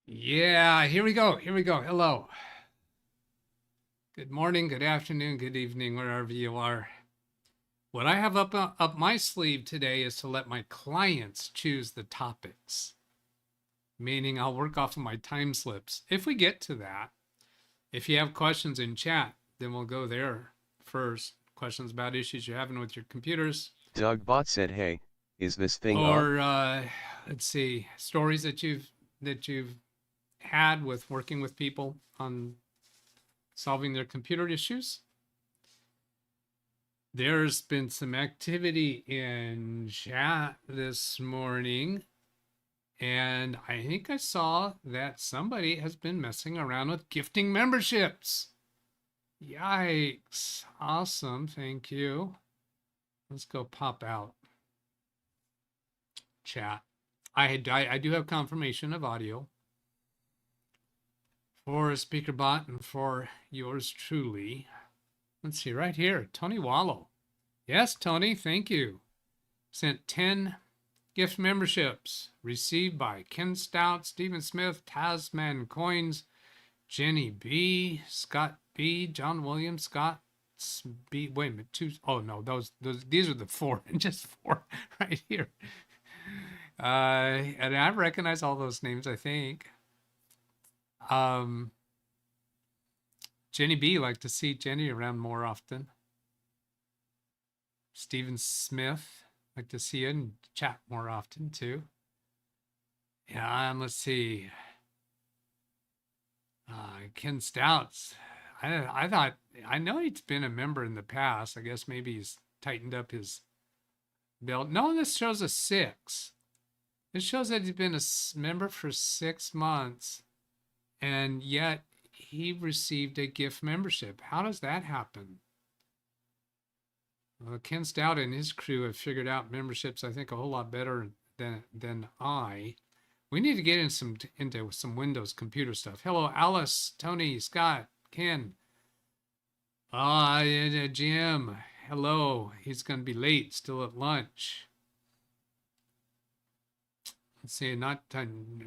Yeah, here we go. Here we go. Hello. Good morning, good afternoon, good evening, wherever you are. What I have up my sleeve today is to let my clients choose the topics, meaning I'll work off of my time slips. If we get to that, if you have questions in chat, then we'll go there first. Questions about issues you're having with your computers. DougBot said, "Hey, is this thing on?" Or let's see, stories that you've had with working with people on solving their computer issues. There's been some activity in chat this morning, and I think I saw that somebody has been messing around with gifting memberships. Yikes. Awesome. Thank you. Let's go pop out chat. I do have confirmation of audio for SpeakerBot and for yours truly. Let's see right here. Tony Wallow. Yes, Tony. Thank you. Sent 10 gift memberships received by Ken Stout, Stephen Smith, Tasman Coins, Jenny B, Scott B, John Williams, Scott B. Wait a minute, two. Oh no, these are the four, just four right here. And I recognize all those names, I think. Jenny B, like to see Jenny around more often. Stephen Smith, like to see you and chat more often too. Yeah, and let's see. Ken Stouts. I thought, I know he's been a member in the past. I guess maybe he's tightened up his belt. No, this shows a 6. It shows that he's been a member for 6 months, and yet he received a gift membership. How does that happen? Well, Ken Stout and his crew have figured out memberships, I think, a whole lot better than I. We need to get into some Windows computer stuff. Hello, Alice, Tony, Scott, Ken. Jim. Hello. He's going to be late, still at lunch. Let's see, I'm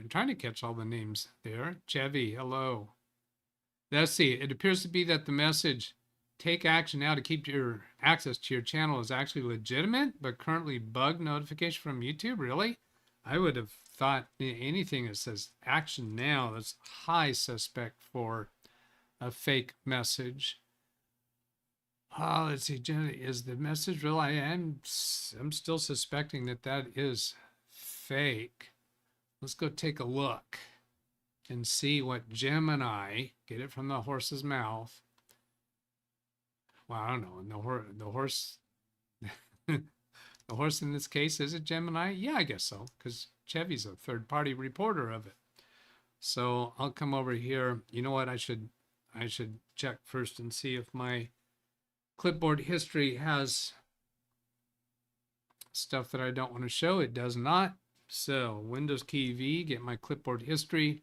trying to catch all the names there. Chevy, hello. Let's see, it appears to be that the message, take action now to keep your access to your channel, is actually legitimate, but currently bug notification from YouTube. Really? I would have thought anything that says action now, that's high suspect for a fake message. Let's see, Jenny, is the message real? I'm still suspecting that is fake. Let's go take a look and see what Gemini, get it from the horse's mouth. Well, I don't know. And the horse, the horse in this case, is it Gemini? Yeah, I guess so, because Chevy's a third-party reporter of it. So I'll come over here. You know what? I should check first and see if my clipboard history has stuff that I don't want to show. It does not. So Windows key V, get my clipboard history.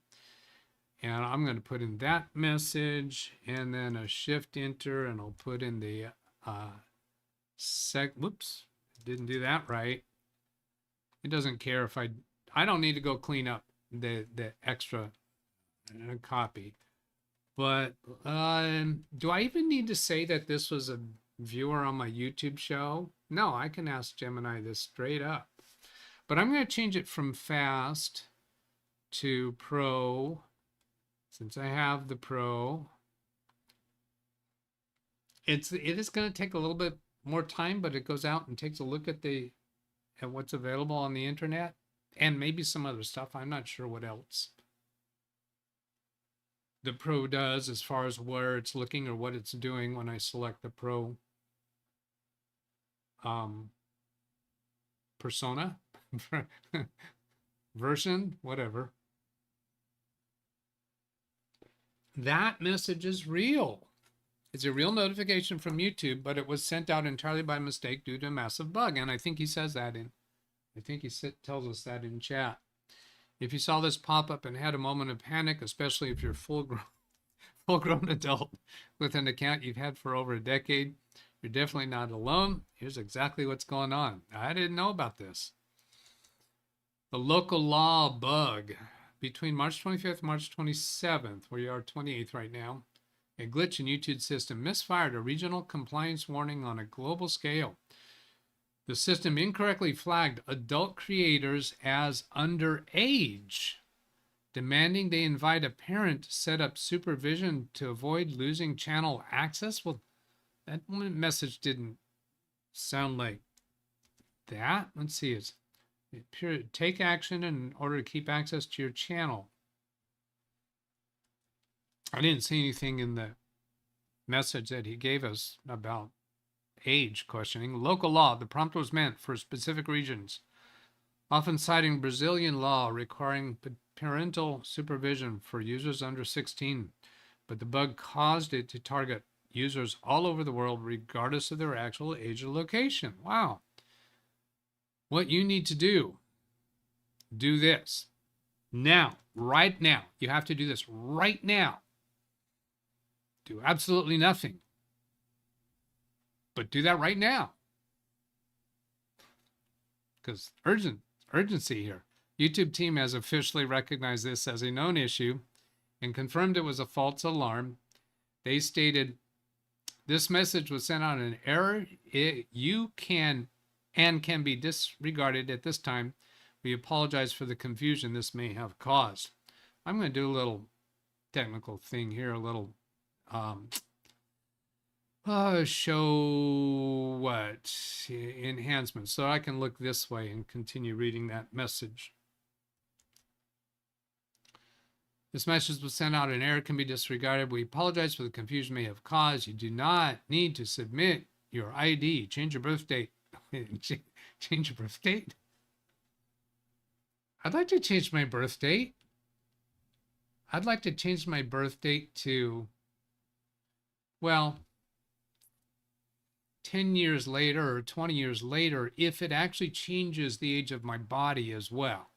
And I'm going to put in that message and then a shift enter, and I'll put in the whoops, didn't do that right. It doesn't care if I don't need to go clean up the extra copy. But do I even need to say that this was a viewer on my YouTube show? No, I can ask Gemini this straight up. But I'm going to change it from fast to pro. Since I have the pro, it is going to take a little bit more time, but it goes out and takes a look at what's available on the internet and maybe some other stuff. I'm not sure what else the pro does as far as where it's looking or what it's doing when I select the pro persona version, whatever. That message is real. It's a real notification from YouTube, but it was sent out entirely by mistake due to a massive bug. And I think he says that tells us that in chat. If you saw this pop up and had a moment of panic, especially if you're full-grown adult with an account you've had for over a decade, you're definitely not alone. Here's exactly what's going on. I didn't know about this. The local law bug. between March 25th and March 27th, where you are 28th right now, a glitch in YouTube system misfired a regional compliance warning on a global scale. The system incorrectly flagged adult creators as underage, demanding they invite a parent to set up supervision to avoid losing channel access. Well, that message didn't sound like that. Let's see. It's take action in order to keep access to your channel. I didn't see anything in the message that he gave us about age questioning. Local law. The prompt was meant for specific regions, often citing Brazilian law requiring parental supervision for users under 16. But the bug caused it to target users all over the world, regardless of their actual age or location. Wow. What you need to do this now, right now. You have to do this right now. Do absolutely nothing, but do that right now, because urgency here. YouTube team has officially recognized this as a known issue and confirmed it was a false alarm. They stated this message was sent on an error. You can be disregarded at this time. We apologize for the confusion this may have caused. I'm going to do a little technical thing here, a little show what enhancement, so I can look this way and continue reading that message. This message was sent out, an error can be disregarded. We apologize for the confusion may have caused. You do not need to submit your ID. Change your birth date. Change your birth date? I'd like to change my birth date. I'd like to change my birth date to, well, 10 years later or 20 years later, if it actually changes the age of my body as well.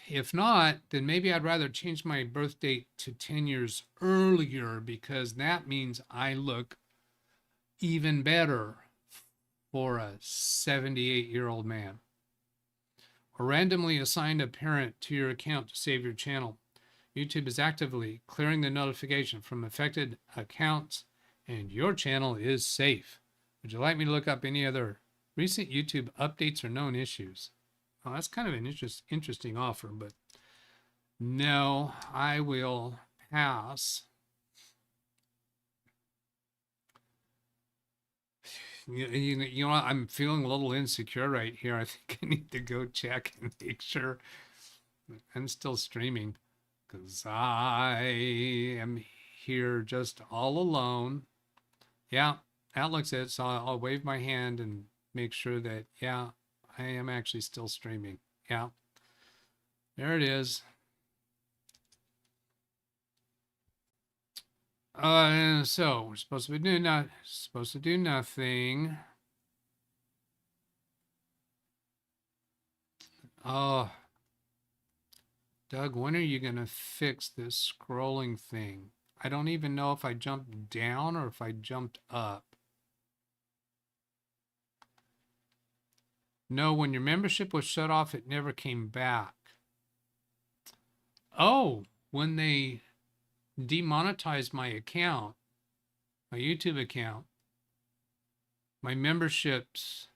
If not, then maybe I'd rather change my birth date to 10 years earlier, because that means I look even better for a 78-year-old man. Or randomly assign a parent to your account to save your channel. YouTube is actively clearing the notification from affected accounts, and your channel is safe. Would you like me to look up any other recent YouTube updates or known issues? Well, that's kind of an interesting offer, but no, I will pass. You know, I'm feeling a little insecure right here. I think I need to go check and make sure I'm still streaming, because I am here just all alone. Yeah, that looks it. So I'll wave my hand and make sure that, yeah, I am actually still streaming. Yeah, there it is. So we're supposed to do nothing. Oh, Doug, when are you gonna fix this scrolling thing? I don't even know if I jumped down or if I jumped up. No, when your membership was shut off, it never came back. Oh, when they demonetized my account, my YouTube account, my memberships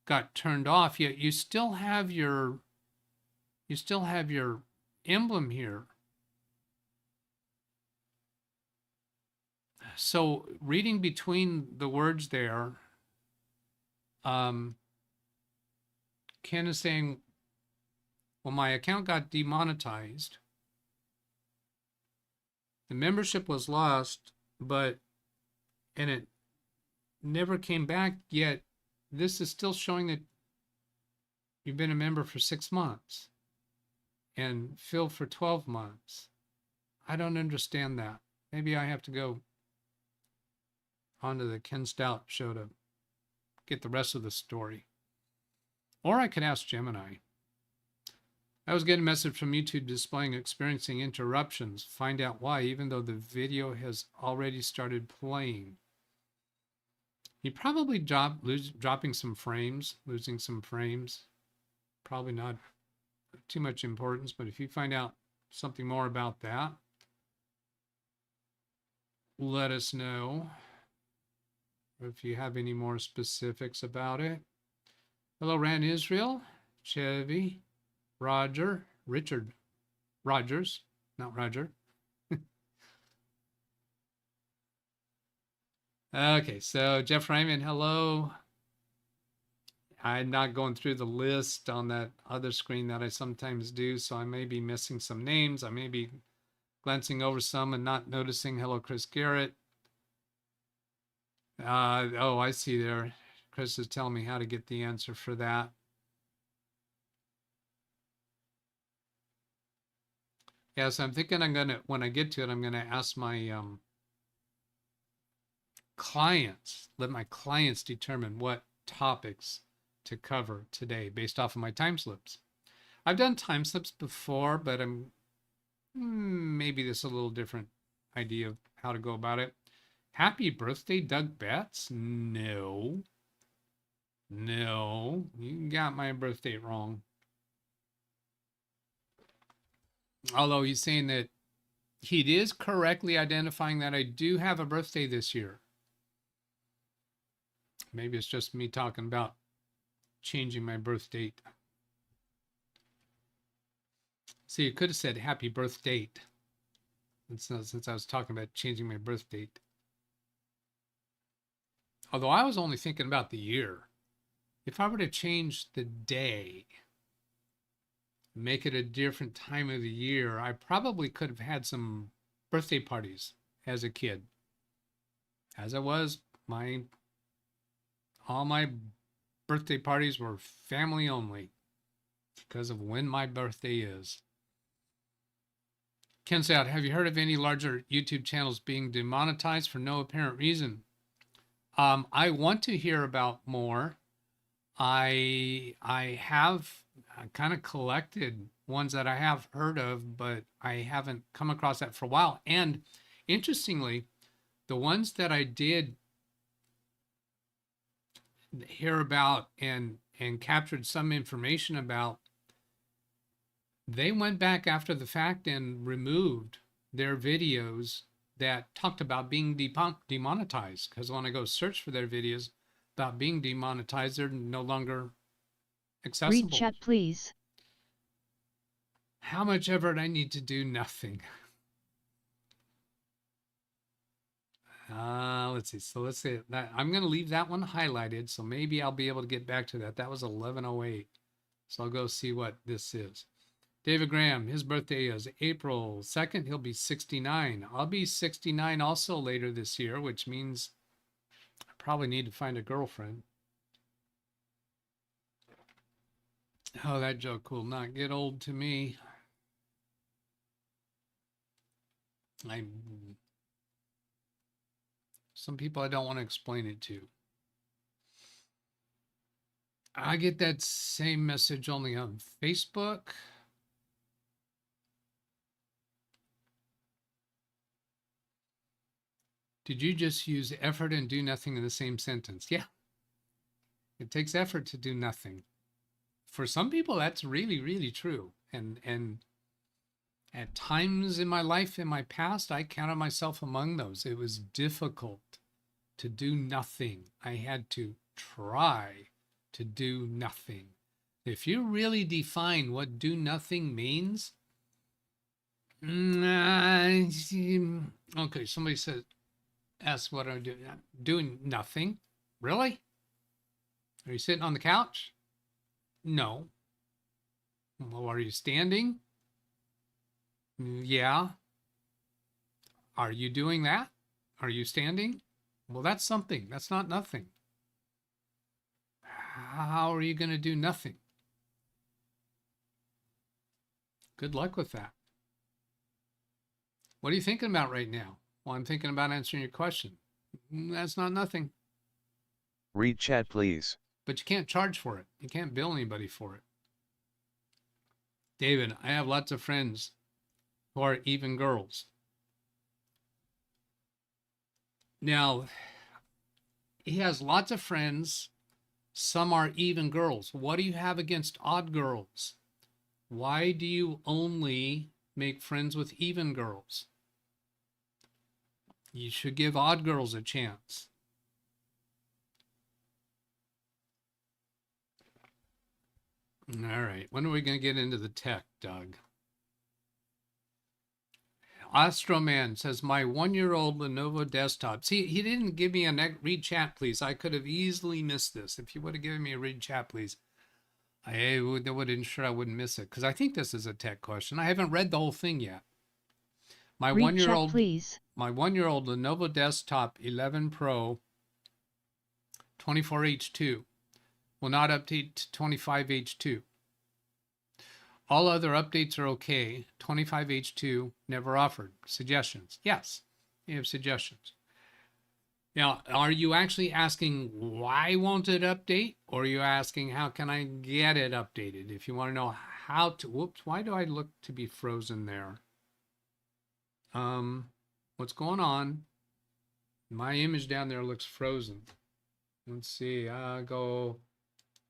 got turned off, yet you still have your emblem here. So reading between the words there, Ken is saying, well, my account got demonetized. The membership was lost, and it never came back, yet this is still showing that you've been a member for 6 months and Phil for 12 months. I don't understand that. Maybe I have to go onto the Ken Stout show to get the rest of the story. Or I could ask Gemini. I was getting a message from YouTube displaying experiencing interruptions. Find out why, even though the video has already started playing. You probably dropping some frames, losing some frames. probably not too much importance, but if you find out something more about that, let us know. If you have any more specifics about it. Hello, Rand Israel, Chevy, Roger, Richard Rogers, not Roger. Okay, so Jeff Raymond, hello. I'm not going through the list on that other screen that I sometimes do, so I may be missing some names. I may be glancing over some and not noticing. Hello, Chris Garrett. Oh, I see there. Chris is telling me how to get the answer for that. Yeah, so I'm thinking I'm gonna, when I get to it, I'm gonna ask my clients, let my clients determine what topics to cover today based off of my time slips. I've done time slips before, but I'm maybe this is a little different idea of how to go about it. Happy birthday, Doug Betts? No. No, you got my birth date wrong. Although he's saying that he is correctly identifying that I do have a birthday this year. Maybe it's just me talking about changing my birth date. See, you could have said happy birth date. Since I was talking about changing my birth date. Although I was only thinking about the year. If I were to change the day, make it a different time of the year, I probably could have had some birthday parties as a kid. As I was, all my birthday parties were family only because of when my birthday is. Ken said, have you heard of any larger YouTube channels being demonetized for no apparent reason? I want to hear about more. I have kind of collected ones that I have heard of, but I haven't come across that for a while. And interestingly, the ones that I did hear about and captured some information about, they went back after the fact and removed their videos that talked about being demonetized. Because when I go search for their videos about being demonetized, they're no longer accessible. Read chat, please. How much effort I need to do? Nothing. Let's see. So let's say that I'm going to leave that one highlighted. So maybe I'll be able to get back to that. That was 11:08. So I'll go see what this is. David Graham, his birthday is April 2nd. He'll be 69. I'll be 69 also later this year, which means I probably need to find a girlfriend. Oh, that joke will not get old to me. Some people I don't want to explain it to. I get that same message only on Facebook. Did you just use effort and do nothing in the same sentence? Yeah. It takes effort to do nothing. For some people, that's really, really true. And at times in my life, in my past, I counted myself among those. It was difficult to do nothing. I had to try to do nothing. If you really define what do nothing means, okay, somebody said, ask what I'm doing. Doing nothing. Really? Are you sitting on the couch? No. Well, are you standing? Yeah. Are you doing that? Are you standing? Well, that's something. That's not nothing. How are you going to do nothing? Good luck with that. What are you thinking about right now? Well, I'm thinking about answering your question. That's not nothing. Read chat, please. But you can't charge for it. You can't bill anybody for it. David, I have lots of friends who are even girls. Now, he has lots of friends Some are even girls. What do you have against odd girls? Why do you only make friends with even girls? You should give odd girls a chance. All right, when are we going to get into the tech, Doug? Astroman says, my 1-year-old Lenovo desktop. See, he didn't give me a read chat, please. I could have easily missed this. If you would have given me a read chat, please. I would ensure I wouldn't miss it, because I think this is a tech question. I haven't read the whole thing yet. My Read 1-year-old, chat, please. my 1-year-old Lenovo desktop 11 Pro 24H2 will not update to 25H2. All other updates are okay. 25H2 never offered. Suggestions? Yes, you have suggestions. Now, are you actually asking why won't it update? Or are you asking how can I get it updated? If you want to know how to, whoops, why do I look to be frozen there? What's going on? My image down there looks frozen. Let's see, I'm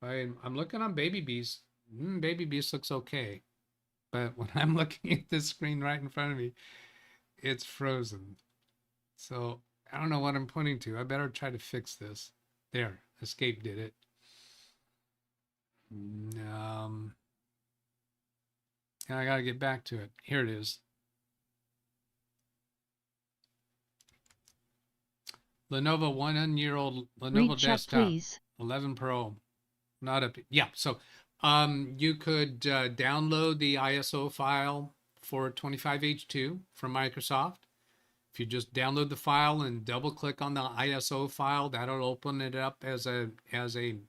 looking on Baby Beast. Baby Beast looks okay. But when I'm looking at this screen right in front of me, it's frozen. So I don't know what I'm pointing to. I better try to fix this. There, Escape did it. And I gotta get back to it. Here it is. Lenovo 1-year-old Lenovo Read chat, desktop, please. 11 Pro, not up. Yeah, so you could download the ISO file for 25H2 from Microsoft. If you just download the file and double click on the ISO file, that'll open it up as a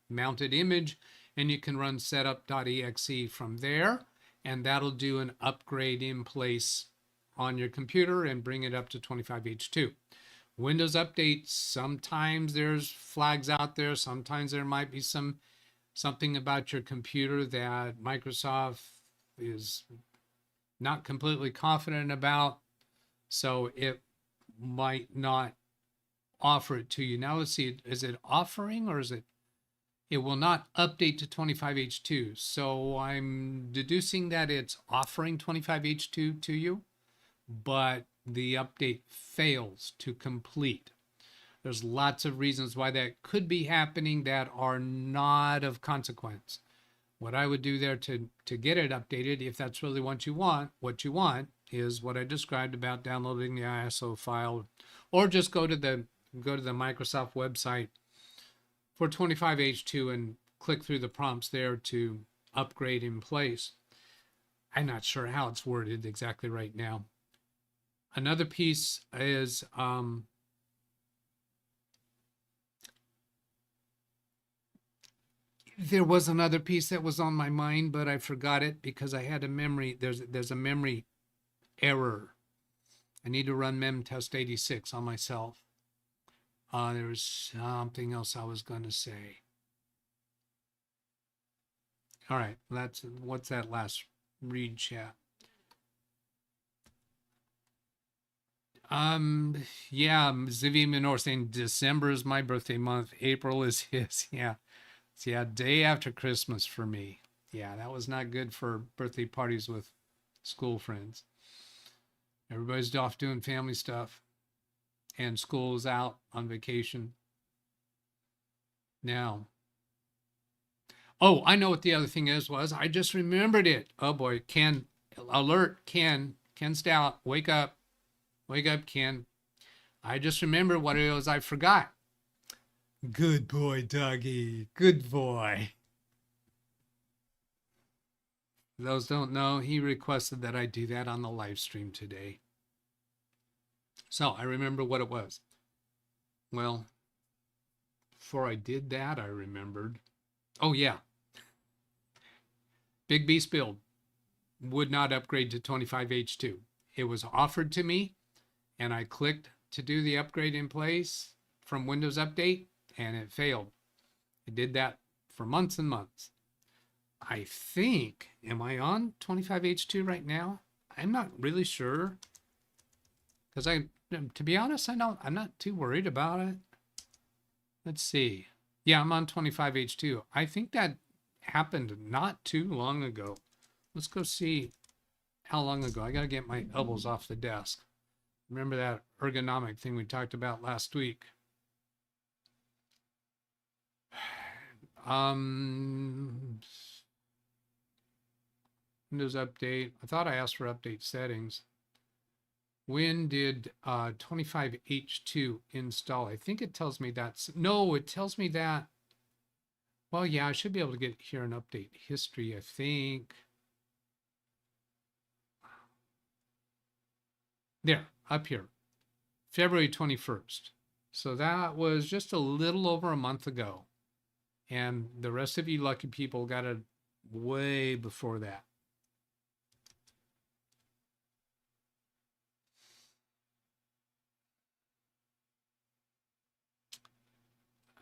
mounted image, and you can run setup.exe from there, and that'll do an upgrade in place on your computer and bring it up to 25H2. Windows updates, sometimes there's flags out there, sometimes there might be something about your computer that Microsoft is not completely confident about, so it might not offer it to you. Now let's see, is it offering, or is it will not update to 25H2? So I'm deducing that it's offering 25H2 to you, but the update fails to complete. There's lots of reasons why that could be happening that are not of consequence. What I would do there to get it updated, if that's really what you want is what I described about downloading the ISO file, or just go to the Microsoft website for 25H2 and click through the prompts there to upgrade in place. I'm not sure how it's worded exactly right now. Another piece is there was another piece that was on my mind, but I forgot it because I had a memory. There's a memory error. I need to run memtest 86 on myself. There was something else I was going to say. All right, what's that last read chat? Yeah, Zivi Minor saying December is my birthday month. April is his. Yeah. So yeah, day after Christmas for me. Yeah, that was not good for birthday parties with school friends. Everybody's off doing family stuff, and school's out on vacation. Now, oh, I know what the other thing was. I just remembered it. Oh boy, Ken, alert, Ken Stout, wake up, Ken. I just remembered what it was I forgot. Good boy, Dougie. Good boy. For those don't know, he requested that I do that on the live stream today. So I remember what it was. Well, before I did that, I remembered. Oh, yeah. Big Beast build would not upgrade to 25H2. It was offered to me, and I clicked to do the upgrade in place from Windows Update, and it failed. It did that for months and months. I think, am I on 25H2 right now? I'm not really sure, because to be honest, I'm not too worried about it. Let's see. Yeah, I'm on 25H2. I think that happened not too long ago. Let's go see how long ago. I got to get my elbows off the desk. Remember that ergonomic thing we talked about last week? Windows update. I thought I asked for update settings. When did 25H2 install? I think it tells me that's, no, it tells me that, well, yeah, I should be able to get here an update history, I think. There, up here, February 21st. So that was just a little over a month ago. And the rest of you lucky people got it way before that.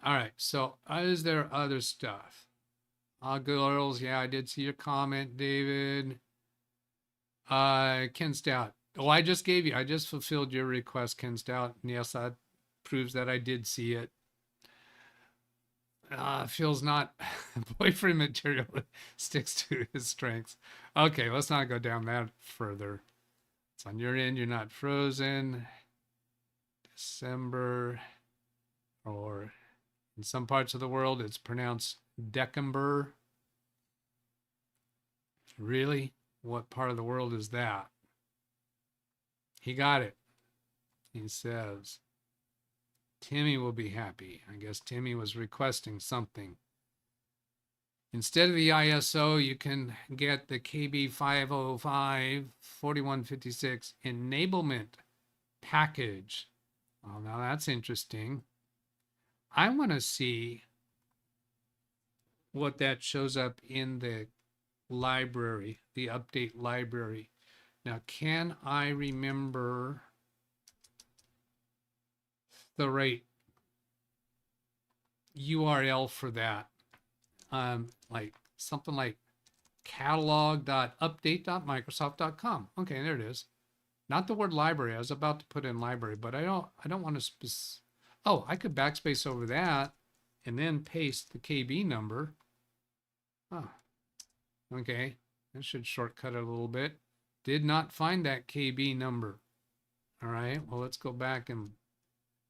All right, so is there other stuff? Girls, yeah, I did see your comment, David. Ken Stout. Oh, I just fulfilled your request, Ken Stout. And yes, that proves that I did see it. Feels not boyfriend material, sticks to his strengths. Okay, let's not go down that further. It's on your end, you're not frozen. December, or in some parts of the world, it's pronounced December. Really? What part of the world is that? He got it. He says, Timmy will be happy. I guess Timmy was requesting something. Instead of the ISO, you can get the KB 505 4156 enablement package. Well, now that's interesting. I want to see what that shows up in the library, the update library. Now, can I remember the right URL for that? Like something like catalog.update.microsoft.com. Okay, there it is. Not the word library. I was about to put in library, but I don't want to oh, I could backspace over that and then paste the KB number. Oh, okay. That should shortcut it a little bit. Did not find that KB number. All right, well, let's go back and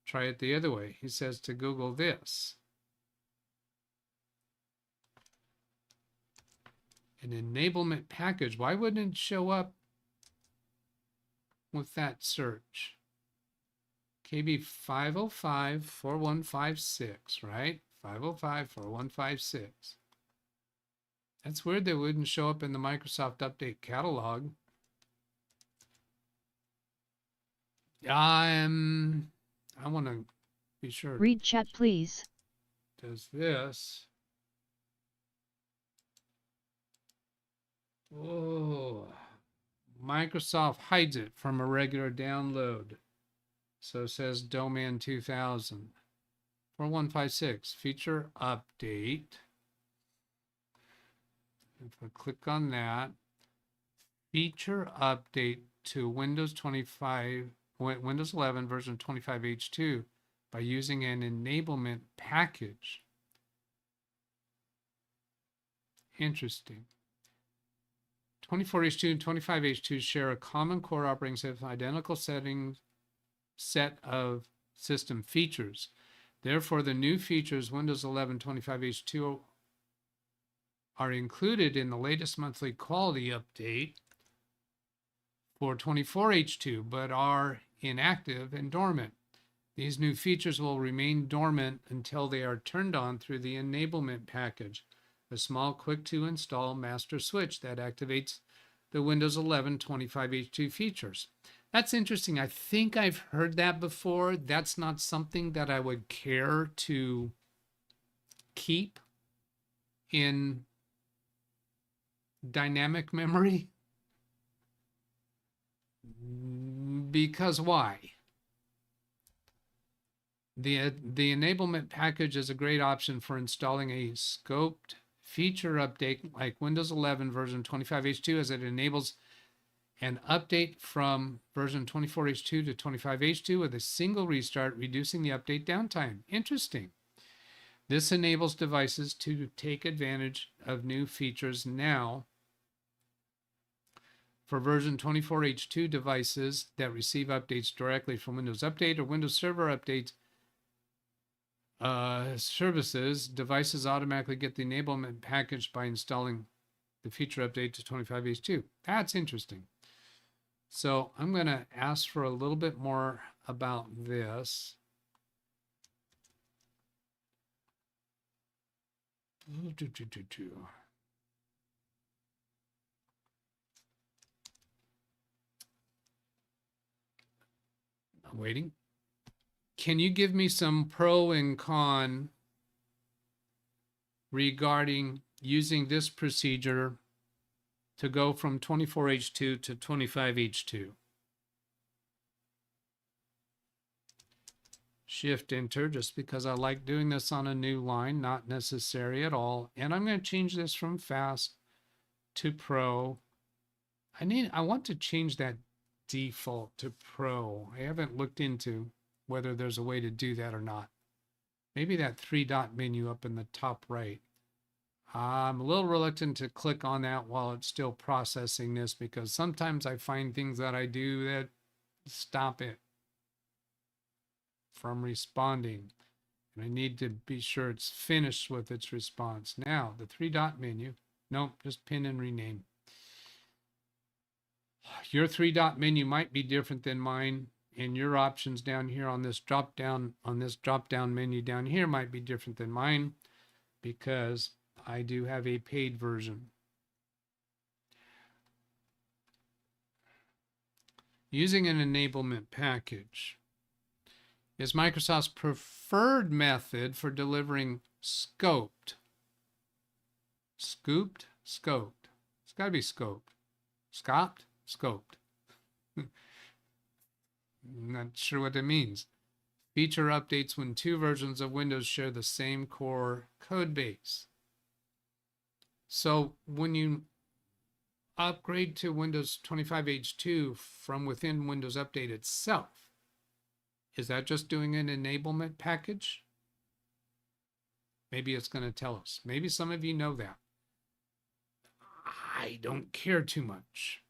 try it the other way. He says to Google this. An enablement package. Why wouldn't it show up with that search? KB 505 4156, right? 505 4156. That's weird that it wouldn't show up in the Microsoft Update catalog. I want to be sure. Read chat, please. Does this. Oh, Microsoft hides it from a regular download. So it says Domain 2000. 4156, feature update. If I click on that, feature update to Windows 11 version 25H2 by using an enablement package. Interesting. 24H2 and 25H2 share a common core operating system, identical set of system features. Therefore, the new features Windows 11 25H2 are included in the latest monthly quality update for 24H2, but are inactive and dormant. These new features will remain dormant until they are turned on through the enablement package, a small quick to install master switch that activates the Windows 11 25H2 features. That's interesting. I think I've heard that before. That's not something that I would care to keep in dynamic memory. Because why? The enablement package is a great option for installing a scoped feature update like Windows 11 version 25H2, as it enables an update from version 24H2 to 25H2 with a single restart, reducing the update downtime. Interesting. This enables devices to take advantage of new features now. For version 24H2 devices that receive updates directly from Windows Update or Windows Server Updates services, devices automatically get the enablement package by installing the feature update to 25H2. That's interesting. So I'm going to ask for a little bit more about this. I'm waiting. Can you give me some pro and con regarding using this procedure to go from 24H2 to 25H2? Shift Enter, just because I like doing this on a new line, not necessary at all. And I'm going to change this from fast to pro. I want to change that default to pro. I haven't looked into whether there's a way to do that or not. Maybe that 3-dot menu up in the top right. I'm a little reluctant to click on that while it's still processing this, because sometimes I find things that I do that stop it from responding. And I need to be sure it's finished with its response. Now, the 3-dot menu. Nope, just pin and rename. Your 3-dot menu might be different than mine, and your options down here on this drop down menu down here might be different than mine, because I do have a paid version. Using an enablement package is Microsoft's preferred method for delivering scoped. Scoped? Scoped. It's got to be scoped. Scoped? Scoped. Not sure what it means. Feature updates when two versions of Windows share the same core code base. So when you upgrade to Windows 25H2 from within Windows Update itself, is that just doing an enablement package? Maybe it's going to tell us. Maybe some of you know that. I don't care too much.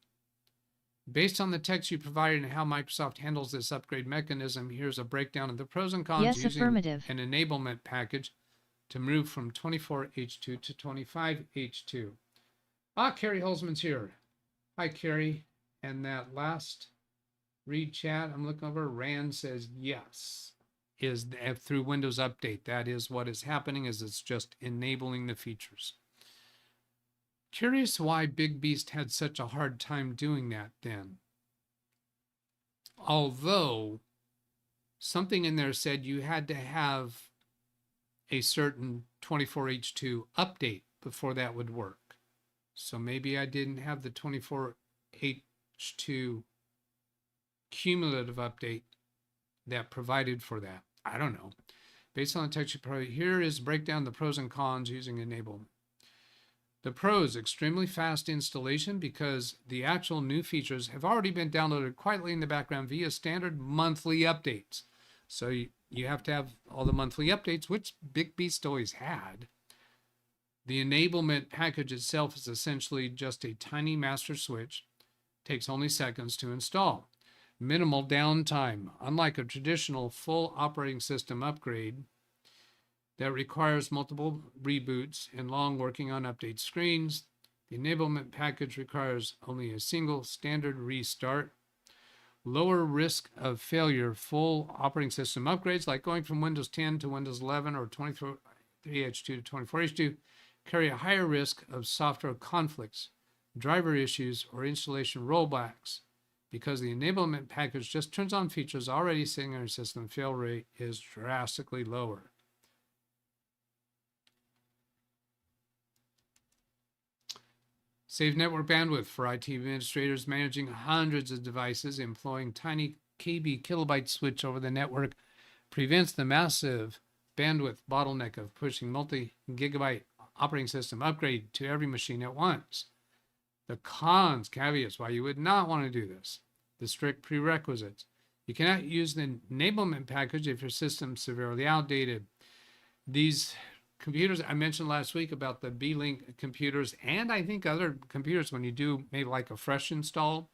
Based on the text you provided and how Microsoft handles this upgrade mechanism, here's a breakdown of the pros and cons using an enablement package to move from 24H2 to 25H2. Carrie Holzman's here. Hi, Carrie. And that last read chat, I'm looking over, Rand says yes, is through Windows Update. That is what is happening, is it's just enabling the features. Curious why Big Beast had such a hard time doing that then. Although something in there said you had to have a certain 24H2 update before that would work. So maybe I didn't have the 24H2 cumulative update that provided for that. I don't know. Based on the text you provided, here is breakdown the pros and cons using enablement. The pros, extremely fast installation because the actual new features have already been downloaded quietly in the background via standard monthly updates. So you have to have all the monthly updates, which Big Beast always had. The enablement package itself is essentially just a tiny master switch. Takes only seconds to install. Minimal downtime, unlike a traditional full operating system upgrade that requires multiple reboots and long working on update screens. The enablement package requires only a single standard restart. Lower risk of failure. Full operating system upgrades like going from Windows 10 to Windows 11 or 23H2 to 24H2 carry a higher risk of software conflicts, driver issues, or installation rollbacks because the enablement package just turns on features already sitting in your system. Fail rate is drastically lower. Save network bandwidth for IT administrators managing hundreds of devices. Employing tiny KB kilobyte switch over the network prevents the massive bandwidth bottleneck of pushing multi-gigabyte operating system upgrade to every machine at once. The cons, caveats, why you would not want to do this. The strict prerequisites. You cannot use the enablement package if your system is severely outdated. These computers, I mentioned last week about the B-Link computers, and I think other computers, when you do maybe like a fresh install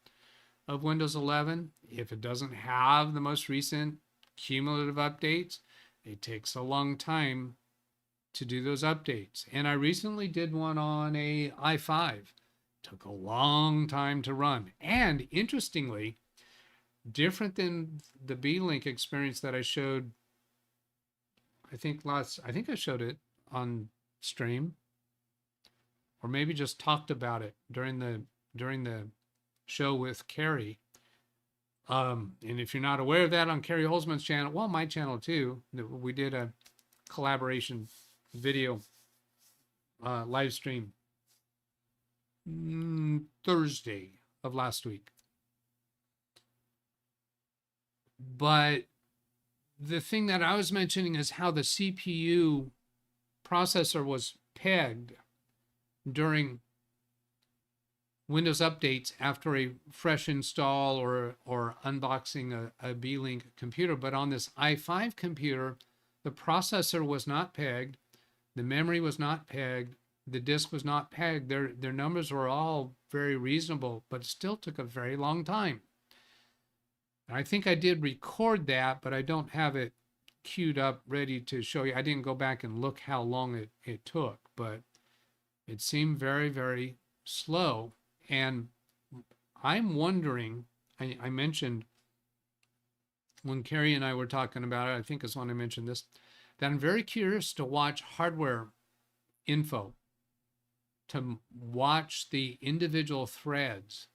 of Windows 11, if it doesn't have the most recent cumulative updates, it takes a long time to do those updates. And I recently did one on a i5. Took a long time to run. And interestingly, different than the B-Link experience that I showed, I think I showed it on stream, or maybe just talked about it during the show with Carrie. And if you're not aware of that, on Carrie Holzman's channel, well, my channel too, we did a collaboration video live stream Thursday of last week. But the thing that I was mentioning is how the CPU processor was pegged during Windows updates after a fresh install or unboxing a B-Link computer. But on this i5 computer, the processor was not pegged, the memory was not pegged, the disk was not pegged. Their numbers were all very reasonable, but it still took a very long time. I think I did record that, but I don't have it queued up ready to show you. I didn't go back and look how long it took, but it seemed very, very slow. And I'm wondering, I mentioned when Carrie and I were talking about it, I think is when I mentioned this, that I'm very curious to watch hardware info, to watch the individual threads.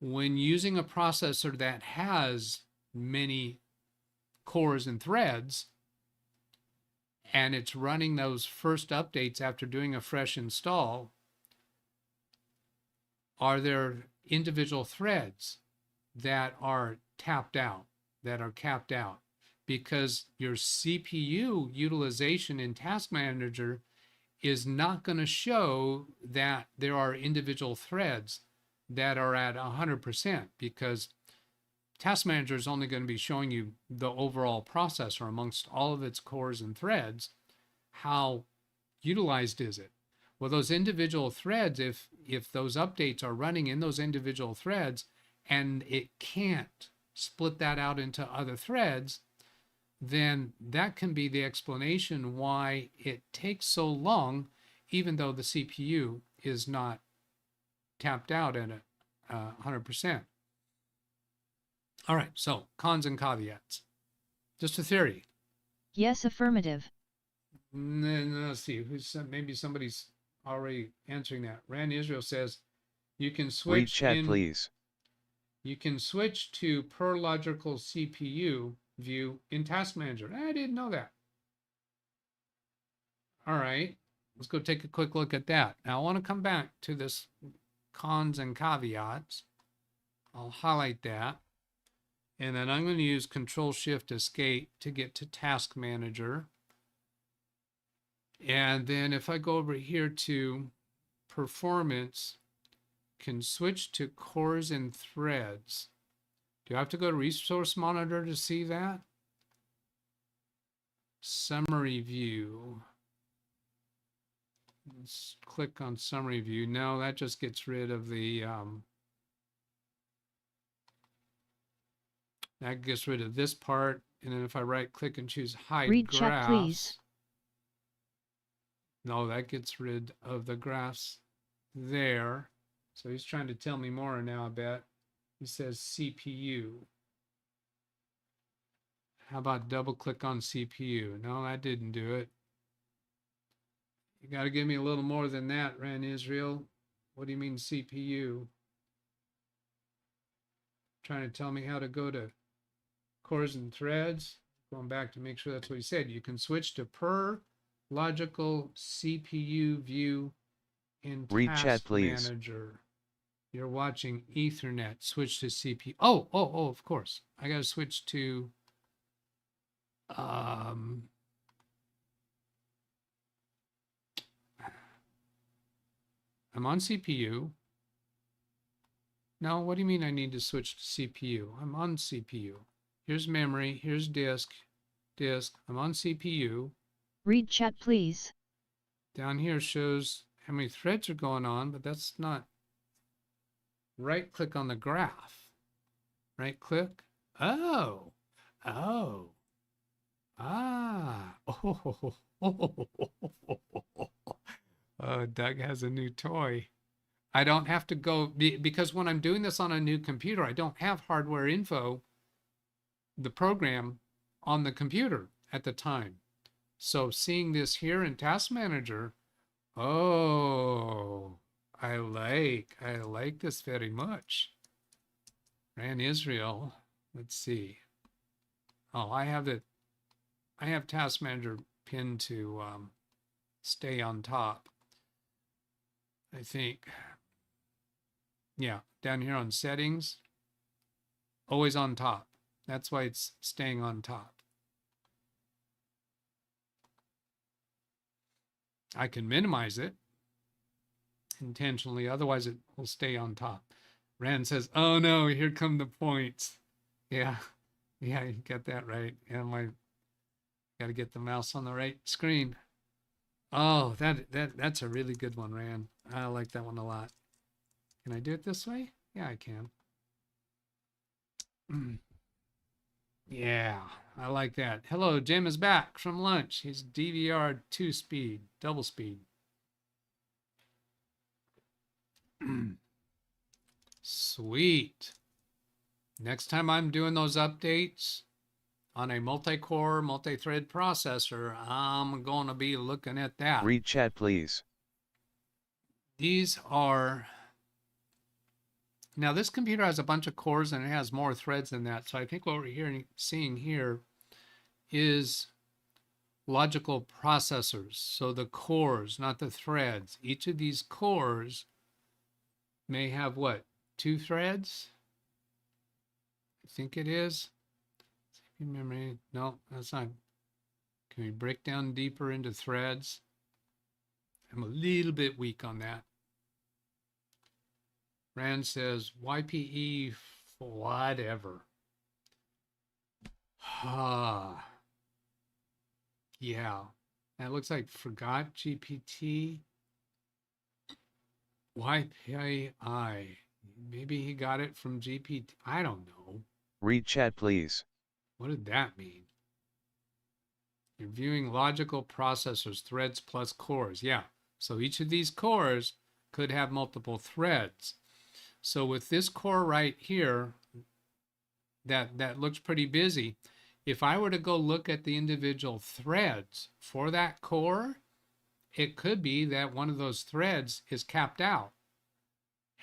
When using a processor that has many cores and threads, and it's running those first updates after doing a fresh install, are there individual threads that are tapped out, that are capped out? Because your CPU utilization in Task Manager is not going to show that there are individual threads that are at 100%, because Task Manager is only going to be showing you the overall processor amongst all of its cores and threads. How utilized is it? Well, those individual threads, if those updates are running in those individual threads and it can't split that out into other threads, then that can be the explanation why it takes so long, even though the CPU is not tapped out at 100%. All right, so cons and caveats. Just a theory. Yes, affirmative. Let's see, maybe somebody's already answering that. Rand Israel says you can switch Read chat, please. You can switch to per logical CPU view in Task Manager. I didn't know that. All right, let's go take a quick look at that. Now I want to come back to this cons and caveats. I'll highlight that. And then I'm going to use Control-Shift-Escape to get to Task Manager. And then if I go over here to Performance, can switch to cores and threads. Do I have to go to Resource Monitor to see that? Summary View. Let's click on Summary View. No, that just gets rid of the that gets rid of this part. And then if I right click and choose Hide Read Graphs, chat, please. no, that gets rid of the graphs there. So he's trying to tell me more now, I bet. He says CPU. How about double click on CPU? No, that didn't do it. You got to give me a little more than that, Ran Israel. What do you mean CPU? Trying to tell me how to go to cores and threads. Going back to make sure that's what he said. You can switch to per logical CPU view in Read Task chat, please. Manager. You're watching Ethernet. Switch to CPU. Oh, of course. I got to switch to I'm on CPU. No, what do you mean I need to switch to CPU? I'm on CPU. Here's memory. Here's disk. I'm on CPU. Read chat please. Down here shows how many threads are going on, but that's not. Right click on the graph. Right click. Oh. Oh. Ah. Oh. Oh, Doug has a new toy. I don't have to go because when I'm doing this on a new computer, I don't have hardware info, the program on the computer at the time. So seeing this here in Task Manager, oh, I like this very much. Ran Israel. Let's see. Oh, I have Task Manager pinned to stay on top. I think. Yeah, down here on settings, always on top. That's why it's staying on top. I can minimize it intentionally, otherwise it will stay on top. Rand says, oh no, here come the points. Yeah, you got that right. And got to get the mouse on the right screen. Oh, that's a really good one, Rand. I like that one a lot. Can I do it this way? Yeah, I can. Yeah, I like that. Hello, Jim is back from lunch. He's DVR 2-speed, double speed. Sweet. Next time I'm doing those updates on a multi-core, multi-thread processor, I'm going to be looking at that. Read chat please. These are... Now this computer has a bunch of cores and it has more threads than that. So I think what we're seeing here is logical processors. So the cores, not the threads. Each of these cores may have what? 2 threads? I think it is. Memory. No, that's not. Can we break down deeper into threads? I'm a little bit weak on that. Rand says, YPE, whatever. Ah. Yeah. That looks like forgot GPT. YPI. Maybe he got it from GPT. I don't know. Read chat please. What did that mean? You're viewing logical processors, threads plus cores. Yeah. So each of these cores could have multiple threads. So with this core right here, that looks pretty busy. If I were to go look at the individual threads for that core, it could be that one of those threads is capped out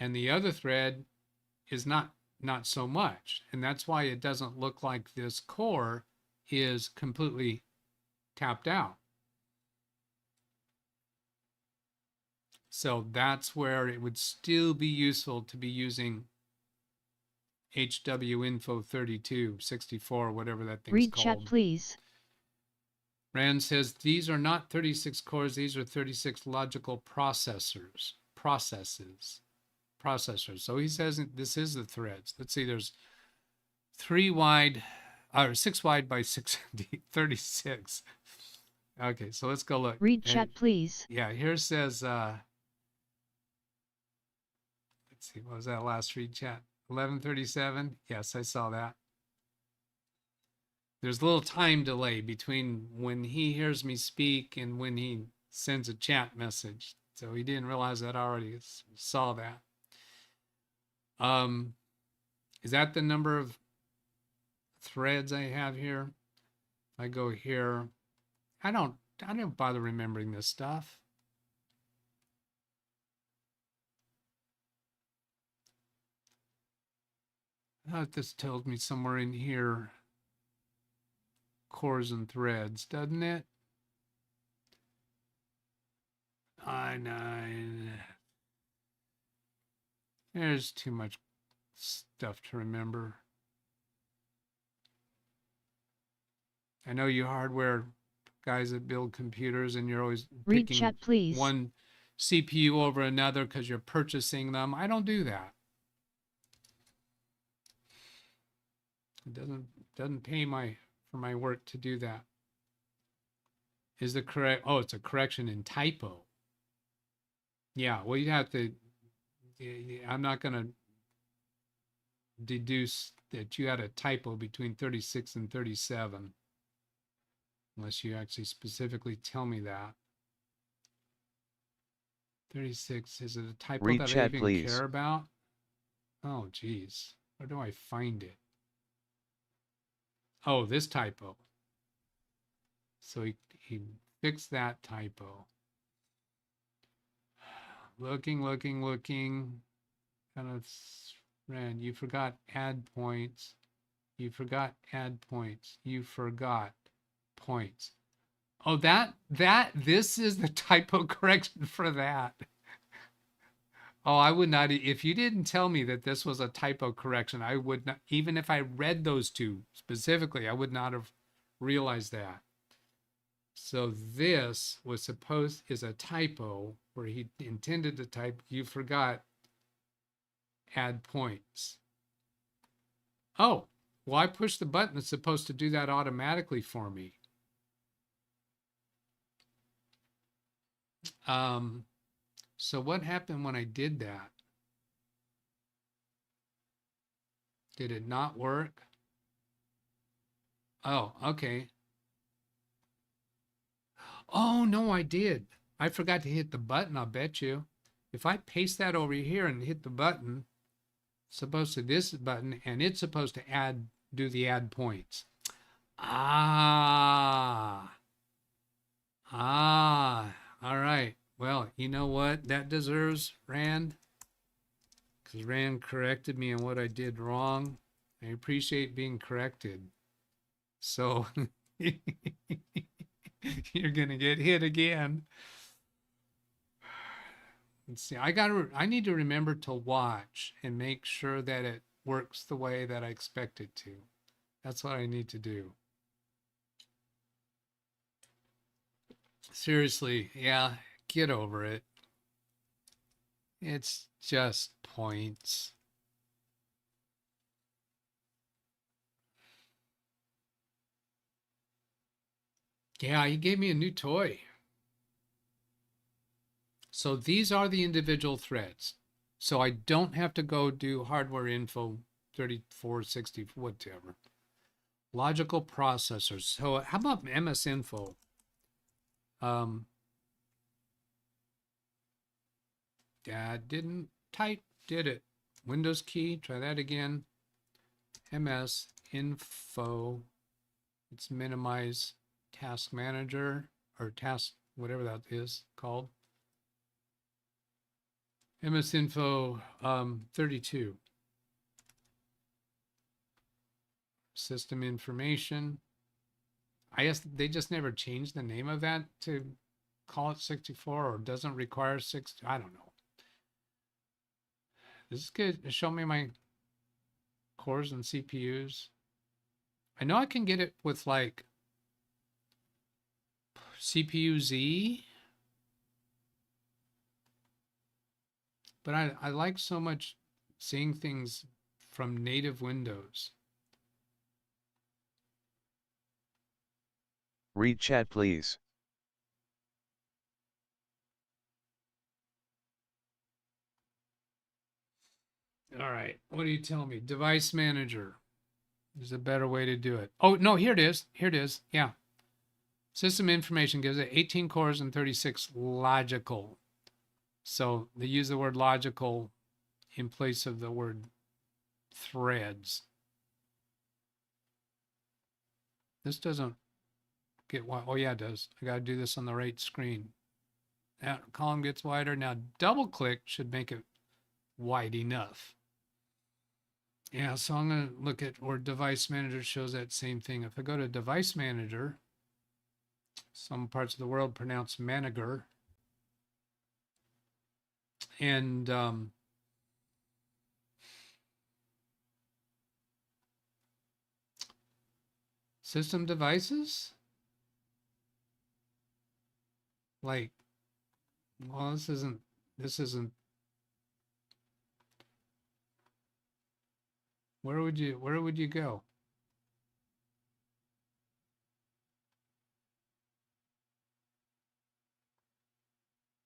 and the other thread is not so much. And that's why it doesn't look like this core is completely tapped out. So that's where it would still be useful to be using HWinfo 3264, whatever that thing's Read called. chat please. Rand says these are not 36 cores, these are 36 logical processors. So he says this is the threads. Let's see, there's 3 wide or 6 wide by 6 36. Okay, so let's go look. Read chat please. Yeah, here says let's see, what was that last read chat? 1137. Yes, I saw that. There's a little time delay between when he hears me speak and when he sends a chat message. So he didn't realize that I already saw that. Is that the number of threads I have here? If I go here, I don't bother remembering this stuff. I thought this told me somewhere in here cores and threads, doesn't it? I9. There's too much stuff to remember. I know you hardware guys that build computers and you're always Read picking chat please. one CPU over another because you're purchasing them. I don't do that. It doesn't pay for my work to do that. is the correct, oh, it's a correction in typo. Yeah, well, you have to, I'm not going to deduce that you had a typo between 36 and 37, unless you actually specifically tell me that. 36, is it a typo Read that I chat, even please. care about? Oh, geez. Where do I find it? Oh, this typo. So he fixed that typo. Looking. Kind of ran. You forgot add points. You forgot add points. You forgot points. Oh, this is the typo correction for that. Oh, I would not, if you didn't tell me that this was a typo correction, I would not, even if I read those two specifically, I would not have realized that. So this was supposed, is a typo where he intended to type, you forgot add points. Oh, well, I pushed the button that's supposed to do that automatically for me. So what happened when I did that? Did it not work? Oh, okay. Oh, no, I did. I forgot to hit the button, I'll bet you. If I paste that over here and hit the button, supposed to this button, and it's supposed to do the add points. Ah, all right. Well, you know what? That deserves Rand, because Rand corrected me on what I did wrong. I appreciate being corrected. So you're going to get hit again. Let's see. I need to remember to watch and make sure that it works the way that I expect it to. That's what I need to do. Seriously, yeah, get over it. It's just points. Yeah, he gave me a new toy. So these are the individual threads. So I don't have to go do hardware info 3460, whatever. Logical processors. So how about MS Info? Dad didn't type, did it? Windows key, try that again. MS Info. Let's minimize task manager or task, whatever that is called. MS Info 32. System information. I guess they just never changed the name of that to call it 64 or doesn't require 60. I don't know. This is good. Show me my cores and CPUs. I know I can get it with like CPU Z, but I like so much seeing things from native Windows. Read chat, please. All right. What do you tell me? Device manager is a better way to do it. Oh, no, here it is. Here it is. Yeah. System information gives it 18 cores and 36 logical. So they use the word logical in place of the word threads. This doesn't get wide. Oh, yeah, it does. I got to do this on the right screen. That column gets wider. Now, double click should make it wide enough. Yeah, so I'm going to look at where device manager shows that same thing. If I go to device manager, some parts of the world pronounce manager. And system devices, like, well, this isn't, where would you go?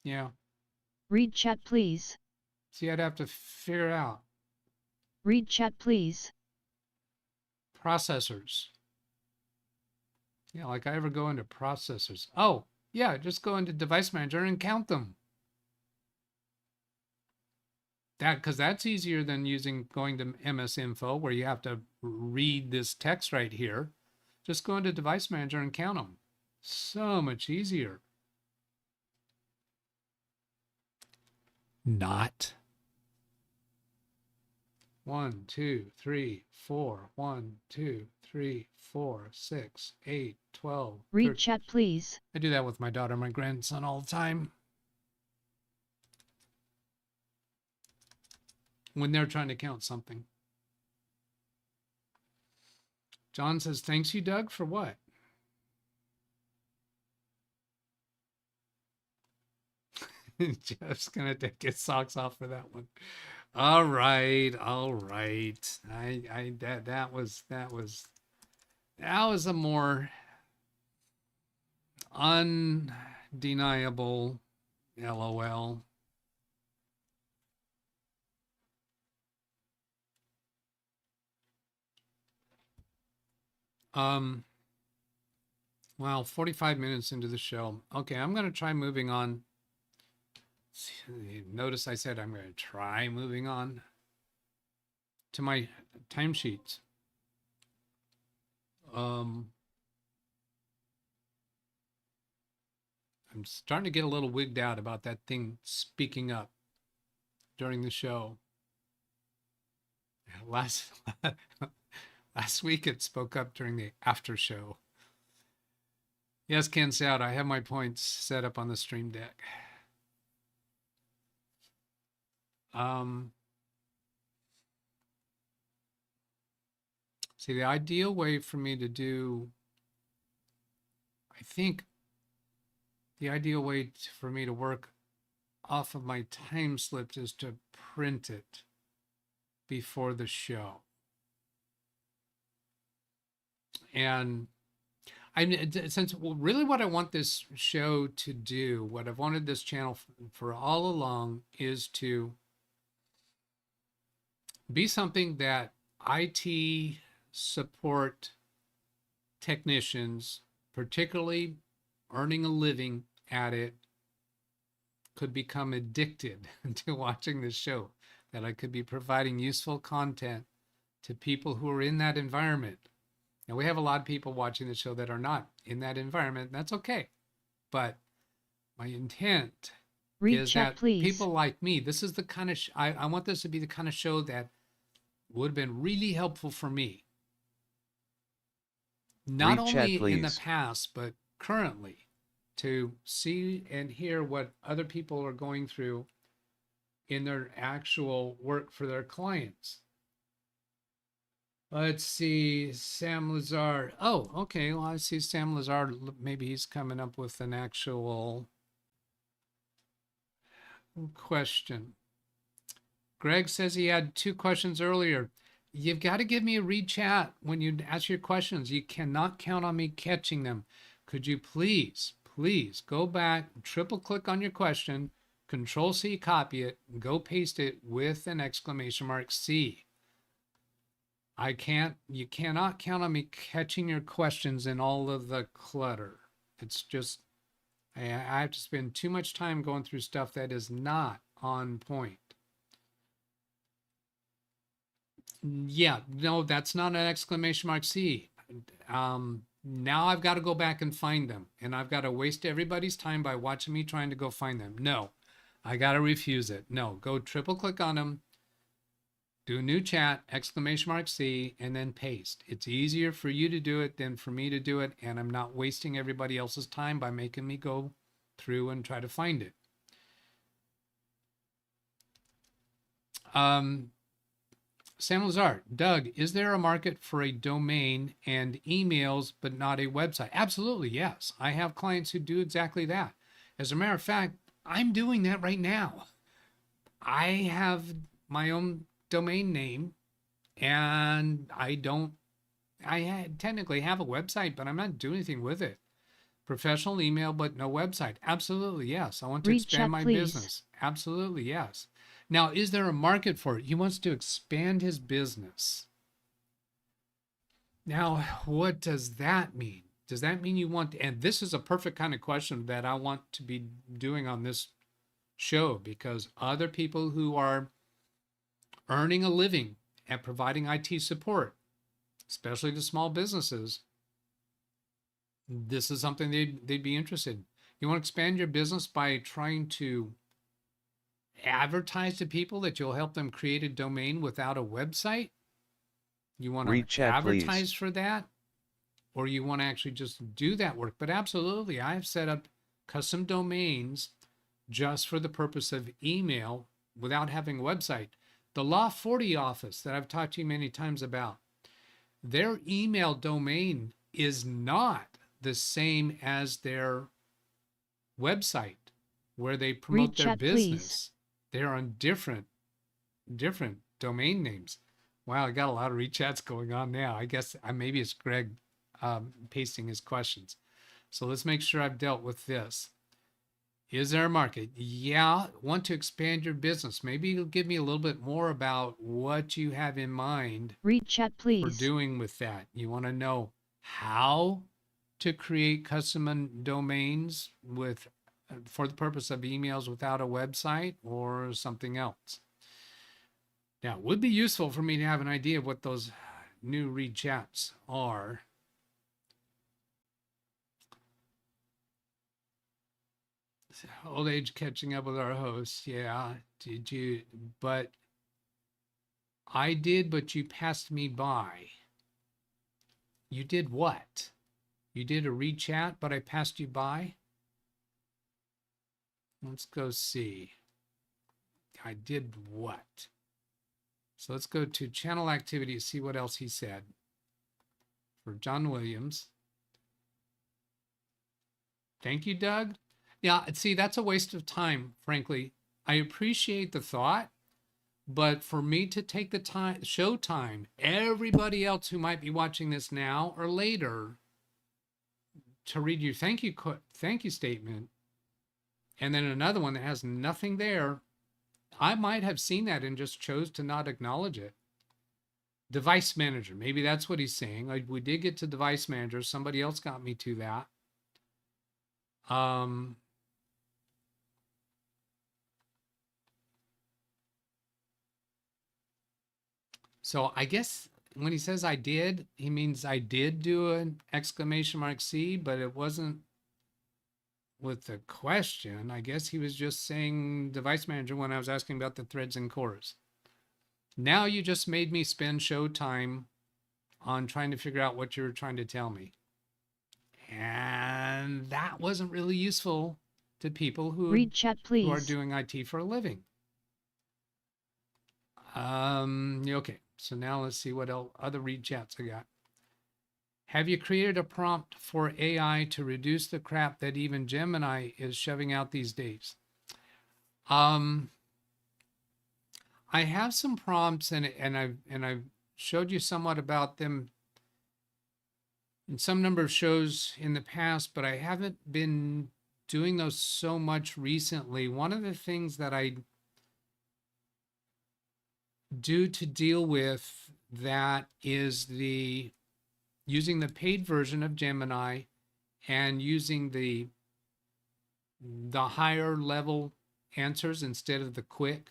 Yeah. Read chat please. See, I'd have to figure out Read chat please. processors. Yeah, like I ever go into processors. Oh, yeah, just go into device manager and count them. Because that's easier than going to MS Info where you have to read this text right here. Just go into device manager and count them. So much easier. Not. 1, 2, 3, 4. 1, 2, 3, 4, 6, 8, 12. Read 13. chat please. I do that with my daughter and my grandson all the time. When they're trying to count something. John says, thanks you, Doug, for what? Jeff's going to take his socks off for that one. All right. All right. That was a more undeniable LOL. Well, 45 minutes into the show. Okay, I'm going to try moving on. Notice I said I'm going to try moving on to my timesheets. I'm starting to get a little wigged out about that thing speaking up during the show. Last week it spoke up during the after show. Yes, Ken Soud, I have my points set up on the Stream Deck. See, the ideal way for me to do, I think the ideal way for me to work off of my time slips is to print it before the show. And since really what I want this show to do, what I've wanted this channel for all along is to be something that IT support technicians, particularly earning a living at it, could become addicted to watching this show, that I could be providing useful content to people who are in that environment. Now, we have a lot of people watching the show that are not in that environment. That's okay. But my intent is chat, that please. people like me, this is the kind of, I want this to be the kind of show that would have been really helpful for me. Not Read only chat, in the please. past, but currently, to see and hear what other people are going through in their actual work for their clients. Let's see, Sam Lazard. Oh, okay. Well, I see Sam Lazard. Maybe he's coming up with an actual question. Greg says he had 2 questions earlier. You've got to give me a read chat when you ask your questions. You cannot count on me catching them. Could you please go back, triple click on your question, Control C, copy it, go paste it with an exclamation mark C. You cannot count on me catching your questions in all of the clutter. It's just, I have to spend too much time going through stuff that is not on point. Yeah, no, that's not an exclamation mark C. Now I've got to go back and find them, and I've got to waste everybody's time by watching me trying to go find them. No, I got to refuse it. No, go triple click on them, do a new chat, exclamation mark C, and then paste. It's easier for you to do it than for me to do it, and I'm not wasting everybody else's time by making me go through and try to find it. Sam Lazar, Doug, is there a market for a domain and emails, but not a website? Absolutely, yes. I have clients who do exactly that. As a matter of fact, I'm doing that right now. I have my own domain name, and I technically have a website, but I'm not doing anything with it. Professional email, but no website. Absolutely, yes. I want to Read expand chat, my please. business. Absolutely, yes. Now, is there a market for it? He wants to expand his business. Now, what does that mean? Does that mean you want, and this is a perfect kind of question that I want to be doing on this show, because other people who are earning a living at providing IT support, especially to small businesses, this is something they'd be interested in. You want to expand your business by trying to advertise to people that you'll help them create a domain without a website? You want Read to chat, please. advertise for that? Or you want to actually just do that work? But absolutely, I have set up custom domains just for the purpose of email without having a website. The Law 40 office that I've talked to you many times about, their email domain is not the same as their website where they promote Read their chat, business. They're on different domain names. Wow, I got a lot of rechats going on now. I guess maybe it's Greg pasting his questions. So let's make sure I've dealt with this. Is there a market? Yeah. Want to expand your business? Maybe you'll give me a little bit more about what you have in mind Read chat, for please. doing with that. You want to know how to create custom domains with for the purpose of emails without a website, or something else. Now, it would be useful for me to have an idea of what those new read chats are. Old age catching up with our hosts. Yeah. Did you? But I did, but you passed me by. You did what? You did a read chat, but I passed you by? Let's go see. I did what? So let's go to channel activity to see what else he said. For John Williams. Thank you, Doug. Yeah, see, that's a waste of time, frankly. I appreciate the thought, but for me to take the time, show time, everybody else who might be watching this now or later, to read your thank you statement, and then another one that has nothing there, I might have seen that and just chose to not acknowledge it. Device manager, maybe that's what he's saying. We did get to device manager. Somebody else got me to that. So I guess when he says I did, he means I did do an exclamation mark C, but it wasn't with the question. I guess he was just saying device manager when I was asking about the threads and cores. Now you just made me spend show time on trying to figure out what you were trying to tell me. And that wasn't really useful to people who, Read chat, please. who are doing IT for a living. Okay, so now let's see what other read chats I got. Have you created a prompt for AI to reduce the crap that even Gemini is shoving out these days? I have some prompts, and I've showed you somewhat about them in some number of shows in the past, but I haven't been doing those so much recently. One of the things that I do to deal with that is using the paid version of Gemini and using the higher level answers instead of the quick,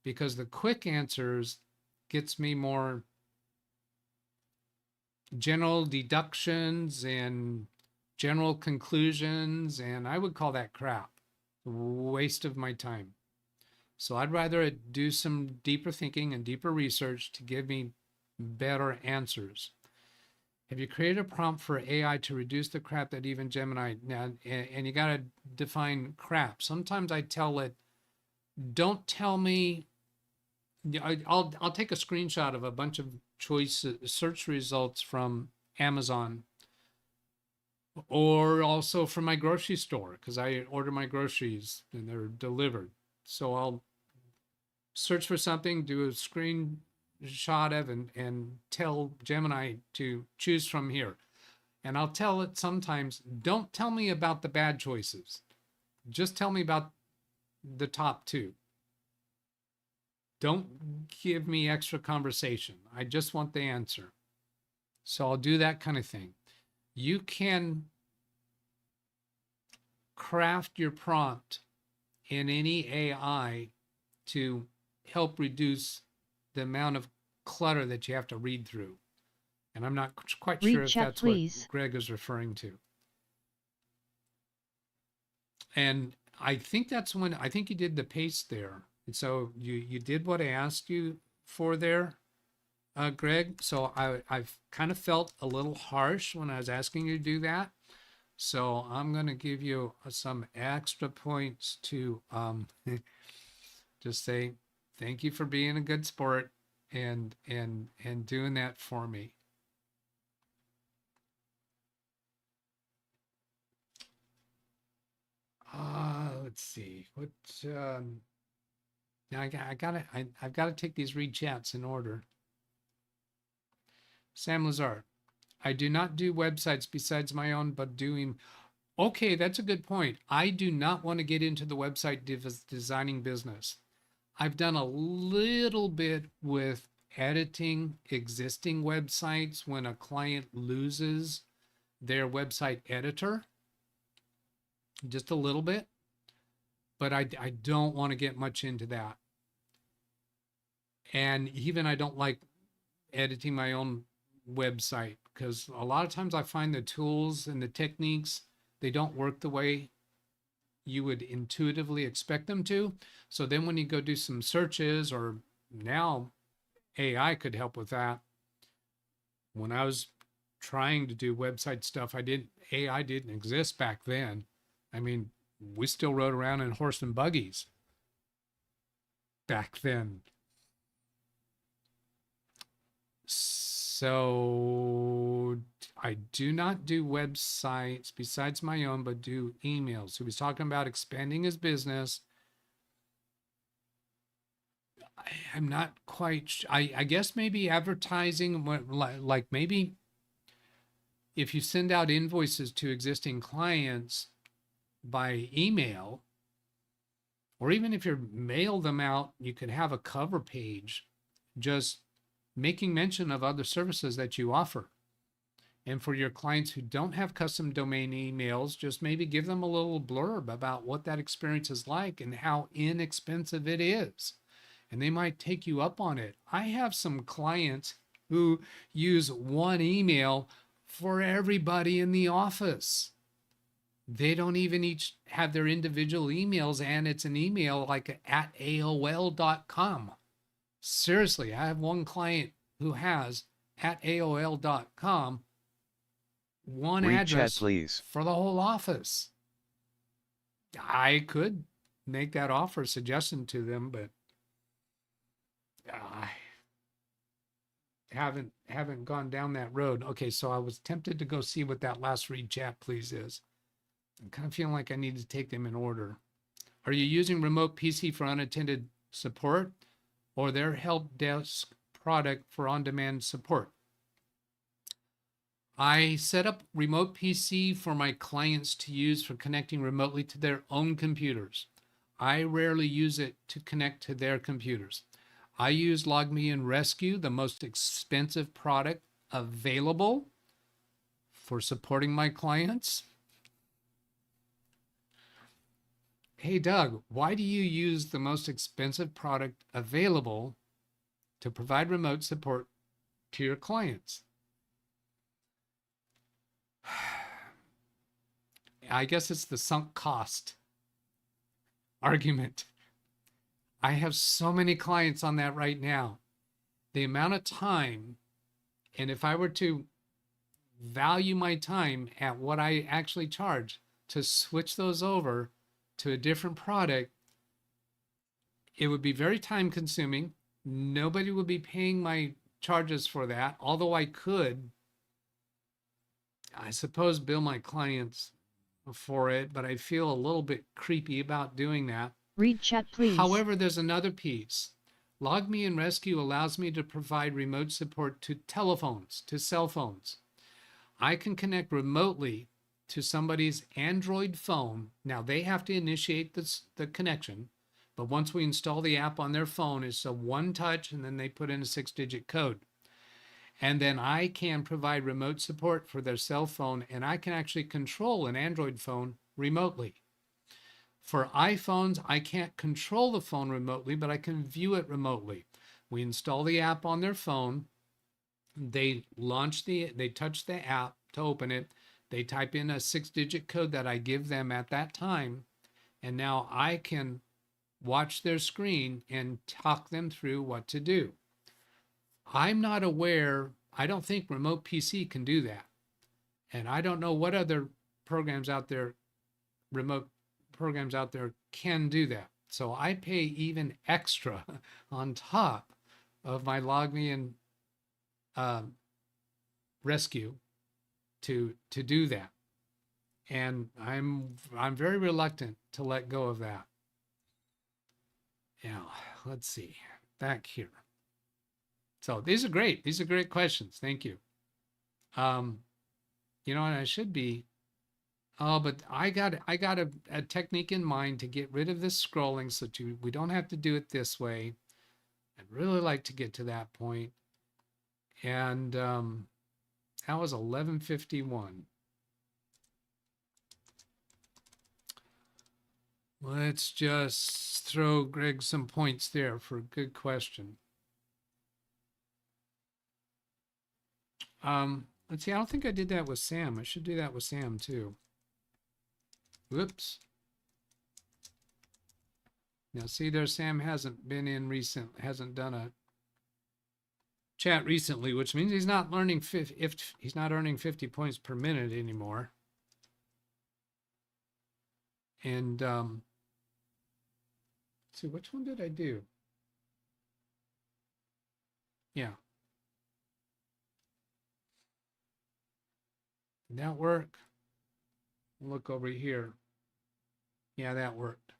because the quick answers gets me more general deductions and general conclusions, and I would call that crap, waste of my time. So I'd rather do some deeper thinking and deeper research to give me better answers. Have you created a prompt for AI to reduce the crap that even Gemini, and you got to define crap. Sometimes I tell it, don't tell me, I'll take a screenshot of a bunch of choice search results from Amazon, or also from my grocery store, because I order my groceries and they're delivered. So I'll search for something, do a screenshot of and tell Gemini to choose from here. And I'll tell it sometimes, don't tell me about the bad choices. Just tell me about the top two. Don't give me extra conversation. I just want the answer. So I'll do that kind of thing. You can craft your prompt in any AI to help reduce the amount of clutter that you have to read through. And I'm not quite Read sure if chat, that's please. what Greg is referring to. And I think that's when, I think you did the paste there. And so you did what I asked you for there, Greg. So I've kind of felt a little harsh when I was asking you to do that. So I'm going to give you some extra points to just say thank you for being a good sport and doing that for me. Let's see what now I've got to take these read chats in order. Sam Lazar, I do not do websites besides my own, but doing. Okay, that's a good point. I do not want to get into the website designing business. I've done a little bit with editing existing websites when a client loses their website editor, just a little bit, but I don't want to get much into that. And even I don't like editing my own website because a lot of times I find the tools and the techniques, they don't work the way you would intuitively expect them to. So then when you go do some searches, or now AI could help with that. When I was trying to do website stuff, AI didn't exist back then. I mean, we still rode around in horse and buggies back then. So I do not do websites besides my own, but do emails. So he was talking about expanding his business. I'm not quite, I guess maybe advertising, like maybe if you send out invoices to existing clients by email, or even if you mail them out, you could have a cover page just making mention of other services that you offer. And for your clients who don't have custom domain emails, just maybe give them a little blurb about what that experience is like and how inexpensive it is. And they might take you up on it. I have some clients who use one email for everybody in the office. They don't even each have their individual emails, and it's an email like at AOL.com. Seriously, I have one client who has at AOL.com one Read address chat, please. for the whole office. I could make that offer suggestion to them, but I haven't gone down that road. Okay, so I was tempted to go see what that last read chat, please is. I'm kind of feeling like I need to take them in order. Are you using remote PC for unattended support or their help desk product for on-demand support? I set up remote PC for my clients to use for connecting remotely to their own computers. I rarely use it to connect to their computers. I use LogMe and Rescue, the most expensive product available for supporting my clients. Hey, Doug, why do you use the most expensive product available to provide remote support to your clients? I guess it's the sunk cost argument. I have so many clients on that right now. The amount of time, and if I were to value my time at what I actually charge to switch those over to a different product, it would be very time consuming. Nobody would be paying my charges for that, although I could, I suppose, bill my clients for it, but I feel a little bit creepy about doing that. Read chat, please. However, there's another piece. LogMe and Rescue allows me to provide remote support to telephones, to cell phones. I can connect remotely to somebody's Android phone. Now they have to initiate the connection, but once we install the app on their phone, it's a one touch and then they put in a 6-digit code. And then I can provide remote support for their cell phone, and I can actually control an Android phone remotely. For iPhones, I can't control the phone remotely, but I can view it remotely. We install the app on their phone. They touch the app to open it. They type in a 6-digit code that I give them at that time. And now I can watch their screen and talk them through what to do. I'm not aware, I don't think Remote PC can do that. And I don't know what other programs out there, remote programs out there can do that. So I pay even extra on top of my LogMeIn rescue to do that. And I'm very reluctant to let go of that. Now, let's see, back here. So these are great. These are great questions. Thank you. You know, and I should be, but I got a technique in mind to get rid of this scrolling so we don't have to do it this way. I'd really like to get to that point. And that was 11:51. Let's just throw Greg some points there for a good question. Let's see, I don't think I did that with Sam. I should do that with Sam too. Whoops. Now see there, Sam hasn't been in hasn't done a chat recently, which means he's not learning if he's not earning 50 points per minute anymore. And let's see, which one did I do? Yeah. Did that work? Look over here. Yeah, that worked.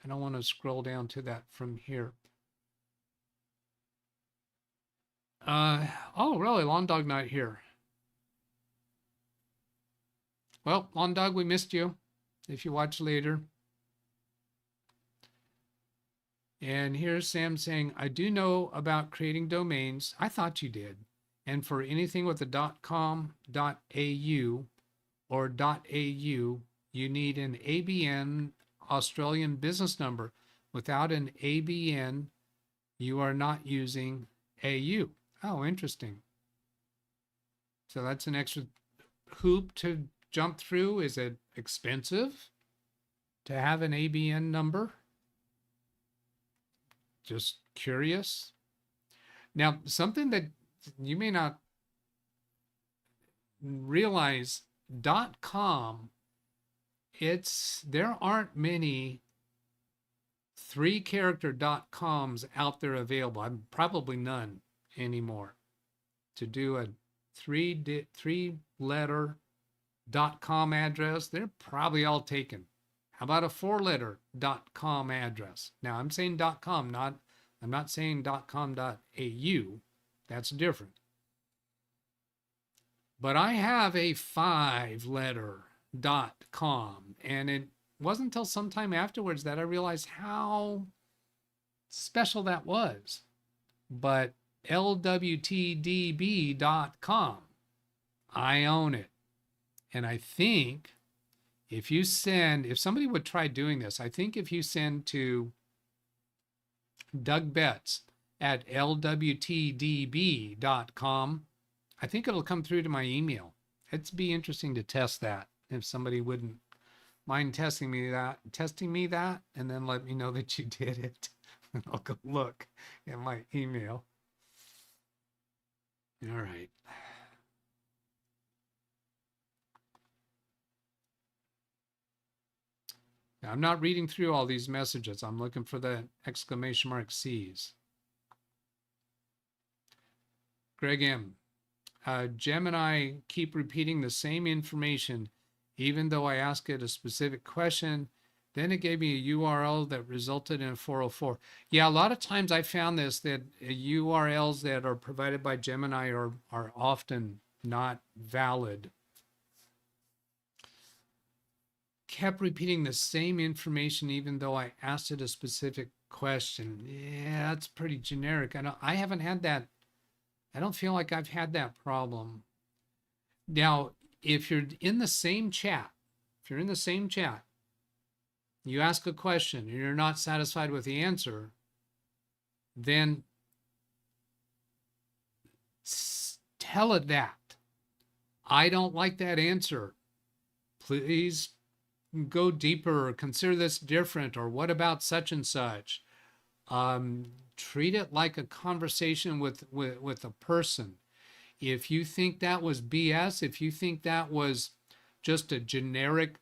I don't want to scroll down to that from here. Oh, really? Lawn Dog not here. Well, Lawn Dog, we missed you. If you watch later. And here's Sam saying, I do know about creating domains. I thought you did. And for anything with a .com, .au, or .au, you need an ABN, Australian business number. Without an ABN, you are not using AU. Oh, interesting. So that's an extra hoop to jump through. Is it expensive to have an ABN number? Just curious. Now, something that you may not realize, .com, there aren't many 3-character .coms out there available. I'm probably none anymore. To do a 3-letter .com address, they're probably all taken. How about a 4-letter .com address? Now I'm saying .com, I'm not saying .com.au. That's different. But I have a 5-letter .com, and it wasn't until sometime afterwards that I realized how special that was. But LWTDB.com, I own it. And I think if somebody would try doing this, I think if you send to DougBetts at LWTDB.com, I think it'll come through to my email. It'd be interesting to test that if somebody wouldn't mind testing me that, and then let me know that you did it. And I'll go look at my email. All right. Now, I'm not reading through all these messages. I'm looking for the exclamation mark C's. Greg M. Gemini keep repeating the same information even though I ask it a specific question. Then it gave me a URL that resulted in a 404. Yeah, a lot of times I found this, that URLs that are provided by Gemini are often not valid kept repeating the same information even though I asked it a specific question. Yeah, that's pretty generic. I haven't had that. I don't feel like I've had that problem. Now, if you're in the same chat, you ask a question and you're not satisfied with the answer, then tell it that. I don't like that answer. Please go deeper, or consider this different, or what about such and such? Treat it like a conversation with a person. If you think that was BS, if you think that was just a generic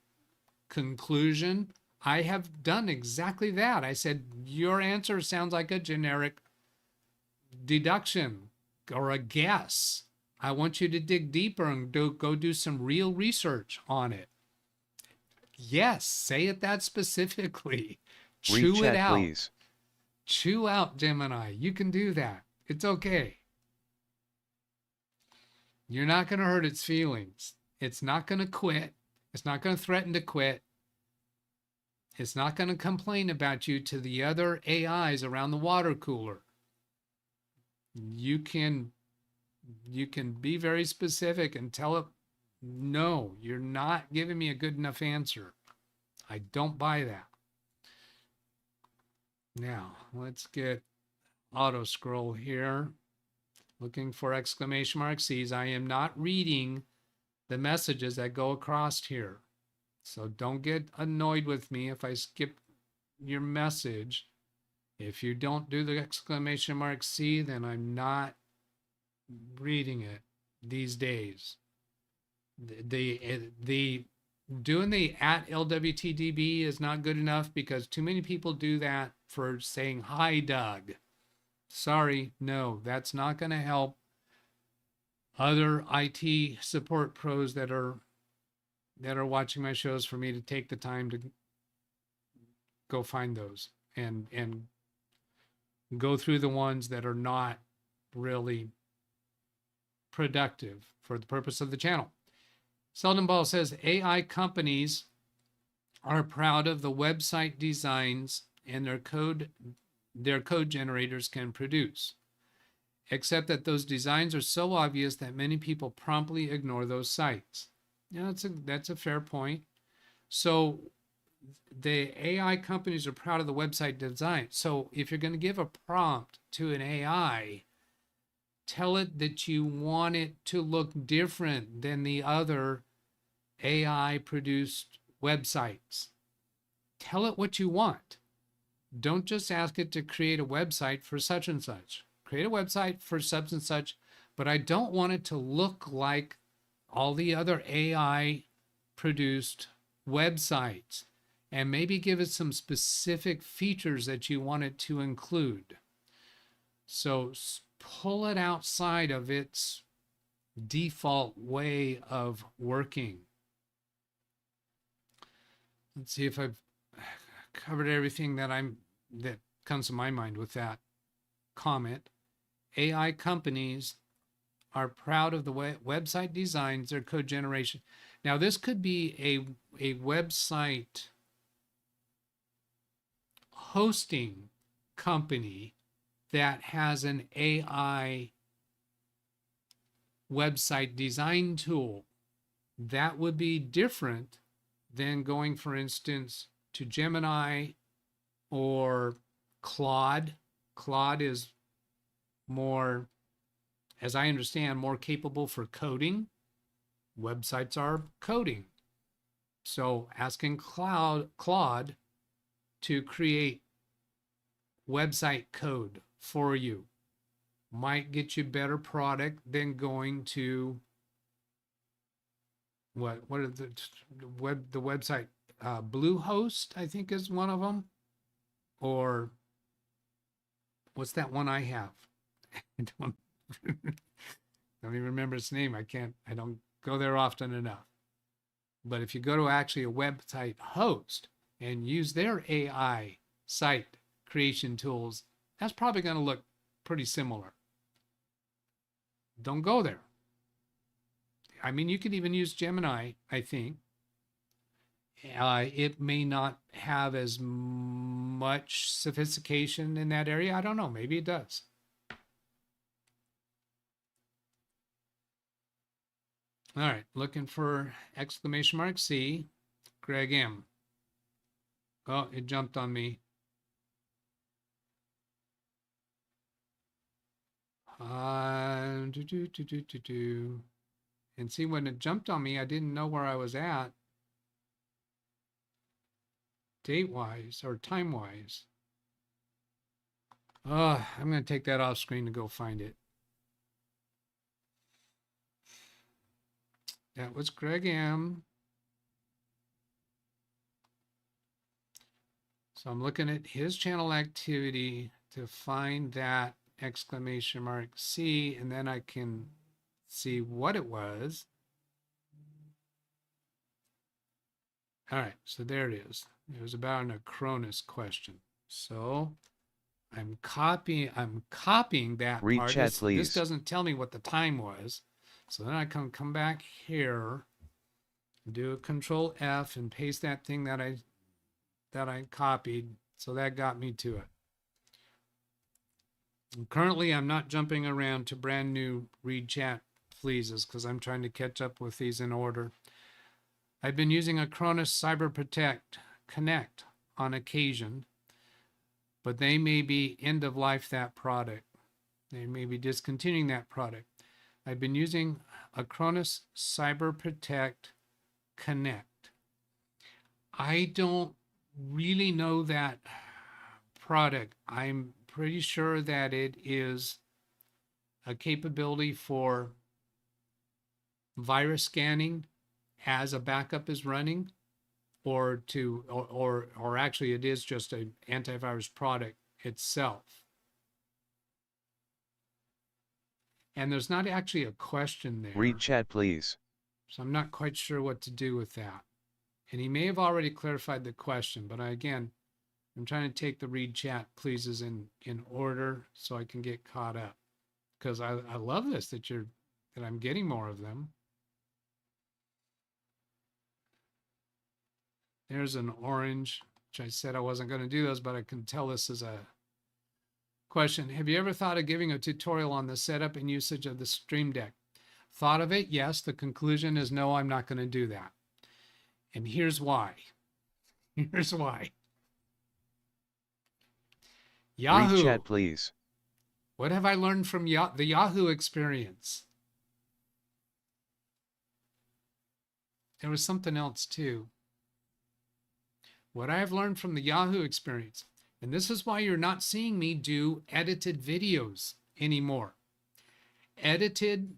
conclusion, I have done exactly that. I said, your answer sounds like a generic deduction or a guess. I want you to dig deeper and go do some real research on it. Yes, say it that specifically. Read Chew it chat, out. please. Chew out, Gemini. You can do that. It's okay. You're not going to hurt its feelings. It's not going to quit. It's not going to threaten to quit. It's not going to complain about you to the other AIs around the water cooler. You can be very specific and tell it, no, you're not giving me a good enough answer. I don't buy that. Now, let's get auto scroll here. Looking for exclamation mark C's. I am not reading the messages that go across here. So don't get annoyed with me if I skip your message. If you don't do the exclamation mark C, then I'm not reading it these days. The doing the at LWTDB is not good enough because too many people do that for saying, hi, Doug. Sorry, no, that's not going to help other IT support pros that are watching my shows for me to take the time to go find those and go through the ones that are not really productive for the purpose of the channel. Seldon Ball says AI companies are proud of the website designs and their code generators can produce, except that those designs are so obvious that many people promptly ignore those sites. Yeah, that's a fair point. So the AI companies are proud of the website design. So if you're going to give a prompt to an AI, tell it that you want it to look different than the other AI produced websites. Tell it what you want. Don't just ask it to create a website for such and such. Create a website for such and such, but I don't want it to look like all the other AI produced websites, and maybe give it some specific features that you want it to include. So pull it outside of its default way of working. Let's see if I've covered everything that comes to my mind with that comment. AI companies are proud of the website designs, their code generation. Now, this could be a website hosting company that has an AI website design tool. That would be different than going, for instance, to Gemini or Claude. Claude is more, as I understand, more capable for coding. Websites are coding. So asking Claude to create website code for you might get you better product than going to what are the website Bluehost, I think is one of them, or what's that one I have? I don't even remember its name. I don't go there often enough. But if you go to actually a website host and use their AI site creation tools, that's probably going to look pretty similar. Don't go there. I mean, you could even use Gemini, I think, It may not have as much sophistication in that area. I don't know. Maybe it does. All right, looking for exclamation mark C, Greg M. Oh, it jumped on me. And see, when it jumped on me, I didn't know where I was at date-wise or time-wise. Oh, I'm going to take that off screen to go find it. That was Greg M. So I'm looking at his channel activity to find that exclamation mark C, and then I can see what it was. All right, so there it is. It was about an Acronis question. So I'm copying that Read part. chat, please. This doesn't tell me what the time was. So then I can come back here, do a Control F and paste that thing that I copied. So that got me to it. And currently, I'm not jumping around to brand new read chat pleases because I'm trying to catch up with these in order. I've been using Acronis Cyber Connect on occasion, but they may be end of life that product. They may be discontinuing that product. I've been using Acronis Cyber Connect. I don't really know that product. I'm pretty sure that it is a capability for virus scanning as a backup is running, or actually it is just an antivirus product itself. And there's not actually a question there. Read chat, please. So I'm not quite sure what to do with that. And he may have already clarified the question, but again, I'm trying to take the read chat pleases in order so I can get caught up. Because I love this that I'm getting more of them. There's an orange, which I said I wasn't going to do those, but I can tell this is a question. Have you ever thought of giving a tutorial on the setup and usage of the Stream Deck? Thought of it? Yes. The conclusion is no, I'm not going to do that. And here's why. Here's why. Yahoo. Read chat, please. What have I learned from the Yahoo experience? There was something else too. What I have learned from the Yahoo experience, and this is why you're not seeing me do edited videos anymore. Edited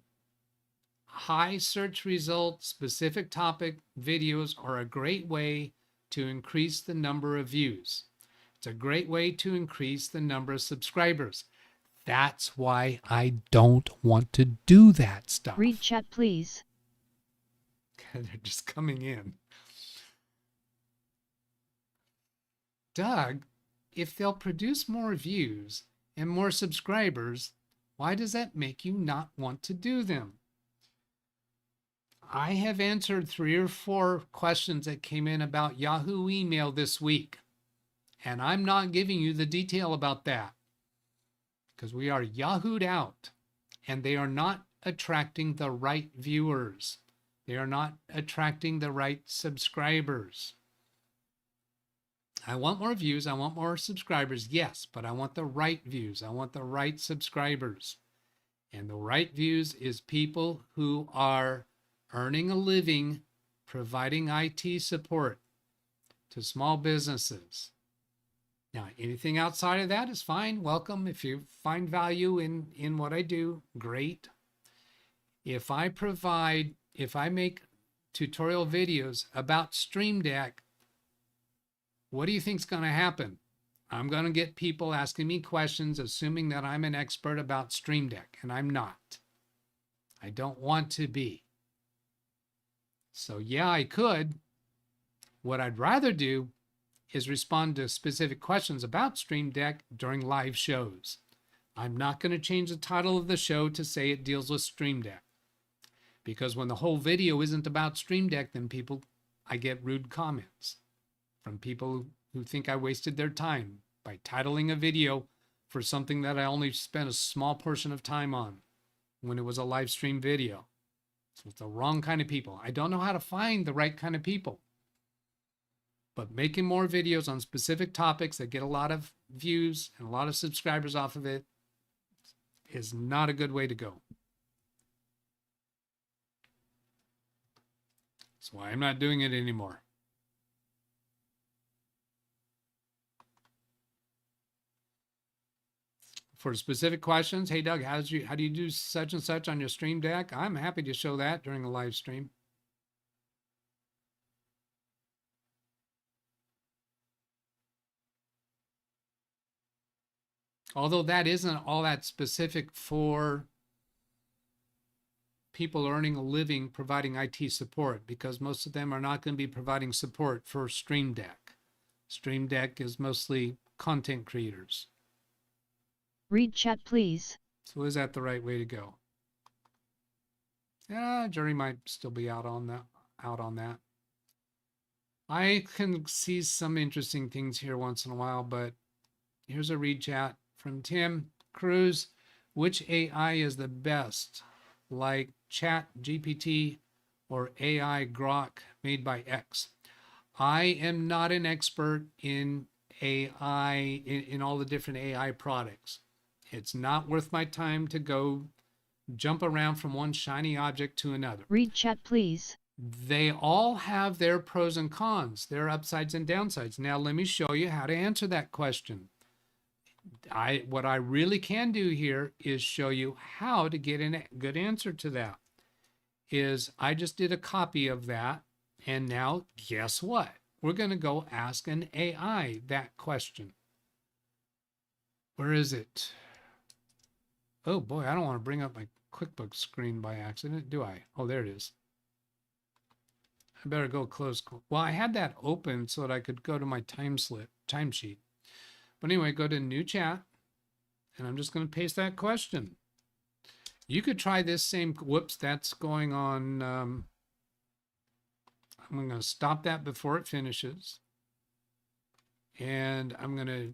high search result specific topic videos are a great way to increase the number of views. It's a great way to increase the number of subscribers. That's why I don't want to do that stuff. Read chat, please. They're just coming in. Doug, if they'll produce more views and more subscribers, why does that make you not want to do them? I have answered 3 or 4 questions that came in about Yahoo email this week, and I'm not giving you the detail about that because we are Yahooed out and they are not attracting the right viewers. They are not attracting the right subscribers. I want more views. I want more subscribers. Yes, but I want the right views. I want the right subscribers. And the right views is people who are earning a living providing IT support to small businesses. Now, anything outside of that is fine. Welcome. If you find value in what I do, great. If I make tutorial videos about Stream Deck, what do you think is going to happen? I'm going to get people asking me questions, assuming that I'm an expert about Stream Deck, and I'm not. I don't want to be. So yeah, I could. What I'd rather do is respond to specific questions about Stream Deck during live shows. I'm not going to change the title of the show to say it deals with Stream Deck. Because when the whole video isn't about Stream Deck, then I get rude comments from people who think I wasted their time by titling a video for something that I only spent a small portion of time on when it was a live stream video. So it's the wrong kind of people. I don't know how to find the right kind of people. But making more videos on specific topics that get a lot of views and a lot of subscribers off of it is not a good way to go. That's why I'm not doing it anymore. For specific questions, hey Doug, how do you do such and such on your stream deck? I'm happy to show that during a live stream. Although that isn't all that specific for people earning a living providing IT support, because most of them are not going to be providing support for Stream Deck. Stream Deck is mostly content creators. Read chat please. So is that the right way to go? Yeah, jury might still be out on that. I can see some interesting things here once in a while, but here's a read chat from Tim Cruz. Which AI is the best, like Chat GPT or AI Grok made by X? I am not an expert in AI, in all the different AI products. It's not worth my time to go jump around from one shiny object to another. Read chat please. They all have their pros and cons, their upsides and downsides. Now let me show you how to answer that question. What I really can do here is show you how to get a good answer to that. I just did a copy of that, and now guess what? We're going to go ask an AI that question. Where is it? Oh boy, I don't want to bring up my QuickBooks screen by accident, do I? Oh, there it is. I better go close. Well, I had that open so that I could go to my timesheet. But anyway, go to new chat, and I'm just going to paste that question. You could try this same, whoops, that's going on. I'm going to stop that before it finishes. And I'm going to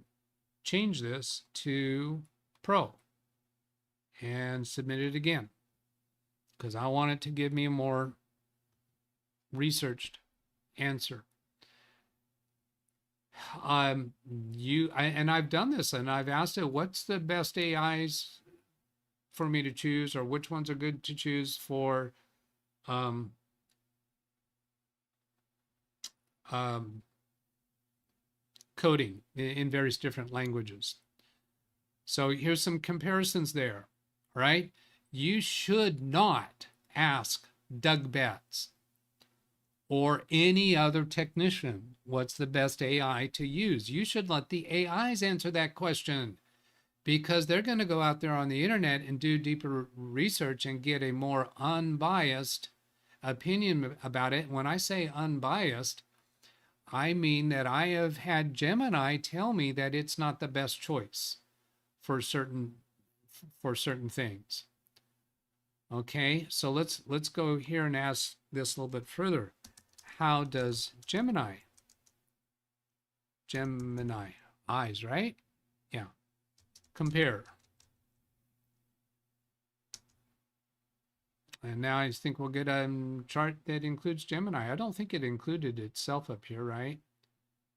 change this to Pro and submit it again, because I want it to give me a more researched answer. And I've done this, and I've asked it, what's the best AIs for me to choose, or which ones are good to choose for coding in various different languages. So here's some comparisons there, right? You should not ask DougBetts or any other technician what's the best AI to use. You should let the AIs answer that question, because they're going to go out there on the internet and do deeper research and get a more unbiased opinion about it. When I say unbiased, I mean that I have had Gemini tell me that it's not the best choice for certain things. Okay, so let's go here and ask this a little bit further. How does Gemini eyes, right? Yeah. Compare. And now I think we'll get a chart that includes Gemini. I don't think it included itself up here, right?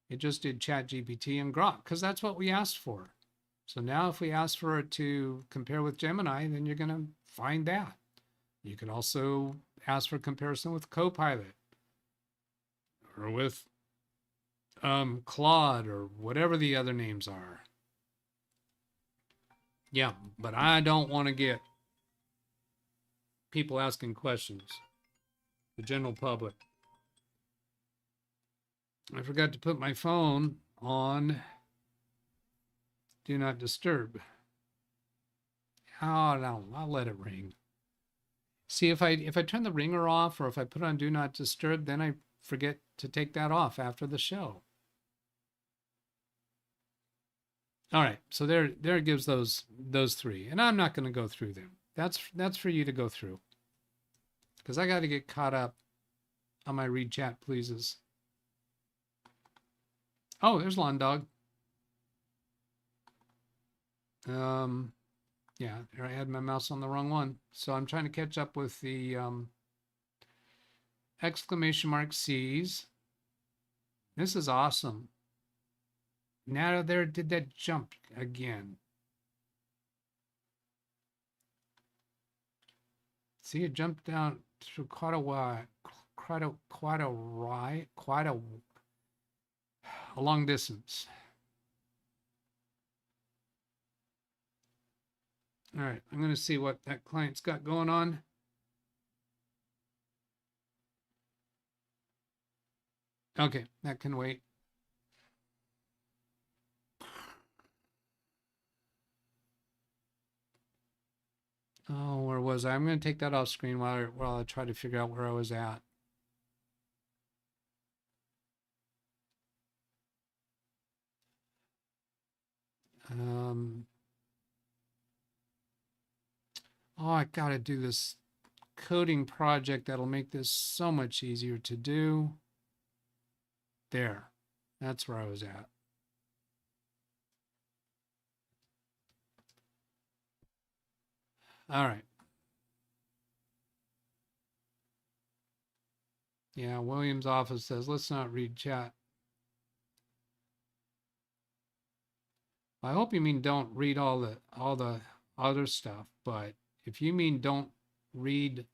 It just did Chat GPT and Grok, because that's what we asked for. So now if we ask for it to compare with Gemini, then you're going to find that. You could also ask for comparison with Copilot or with Claude or whatever the other names are. Yeah, but I don't want to get people asking questions, the general public. I forgot to put my phone on Do Not Disturb. Oh, no, I'll let it ring. See, if I turn the ringer off, or if I put on Do Not Disturb, then I forget to take that off after the show. All right, so there it gives those three, and I'm not going to go through them. That's for you to go through, because I got to get caught up on my read chat pleases. Oh, there's Lawn Dog. Yeah, there I had my mouse on the wrong one. So I'm trying to catch up with the exclamation mark C's. This is awesome. Now there did that jump again. See, it jumped down through quite a long distance. All right, I'm going to see what that client's got going on. Okay, that can wait. Oh, where was I? I'm going to take that off screen while I try to figure out where I was at. Oh, I got to do this coding project that'll make this so much easier to do. There, that's where I was at. All right. Yeah, William's office says, let's not read chat. I hope you mean don't read all the other stuff, but if you mean don't read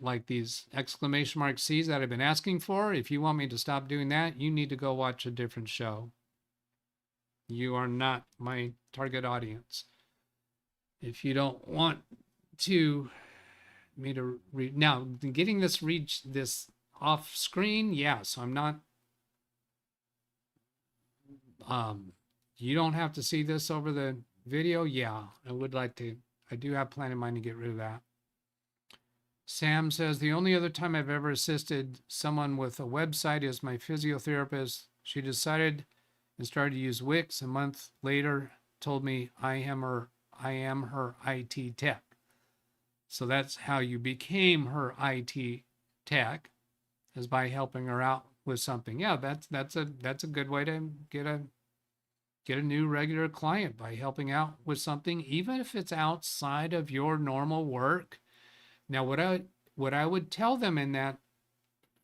like these exclamation mark C's that I've been asking for, if you want me to stop doing that, you need to go watch a different show. You are not my target audience. If you don't want me to read now, getting this off screen, yeah, so I'm not you don't have to see this over the video. Yeah, I do have plan in mind to get rid of that. Sam says, the only other time I've ever assisted someone with a website is my physiotherapist. She decided and started to use Wix. A month later, told me I am her IT tech. So that's how you became her IT tech, is by helping her out with something. Yeah, that's a good way to get a new regular client, by helping out with something, even if it's outside of your normal work. Now, what I would tell them in that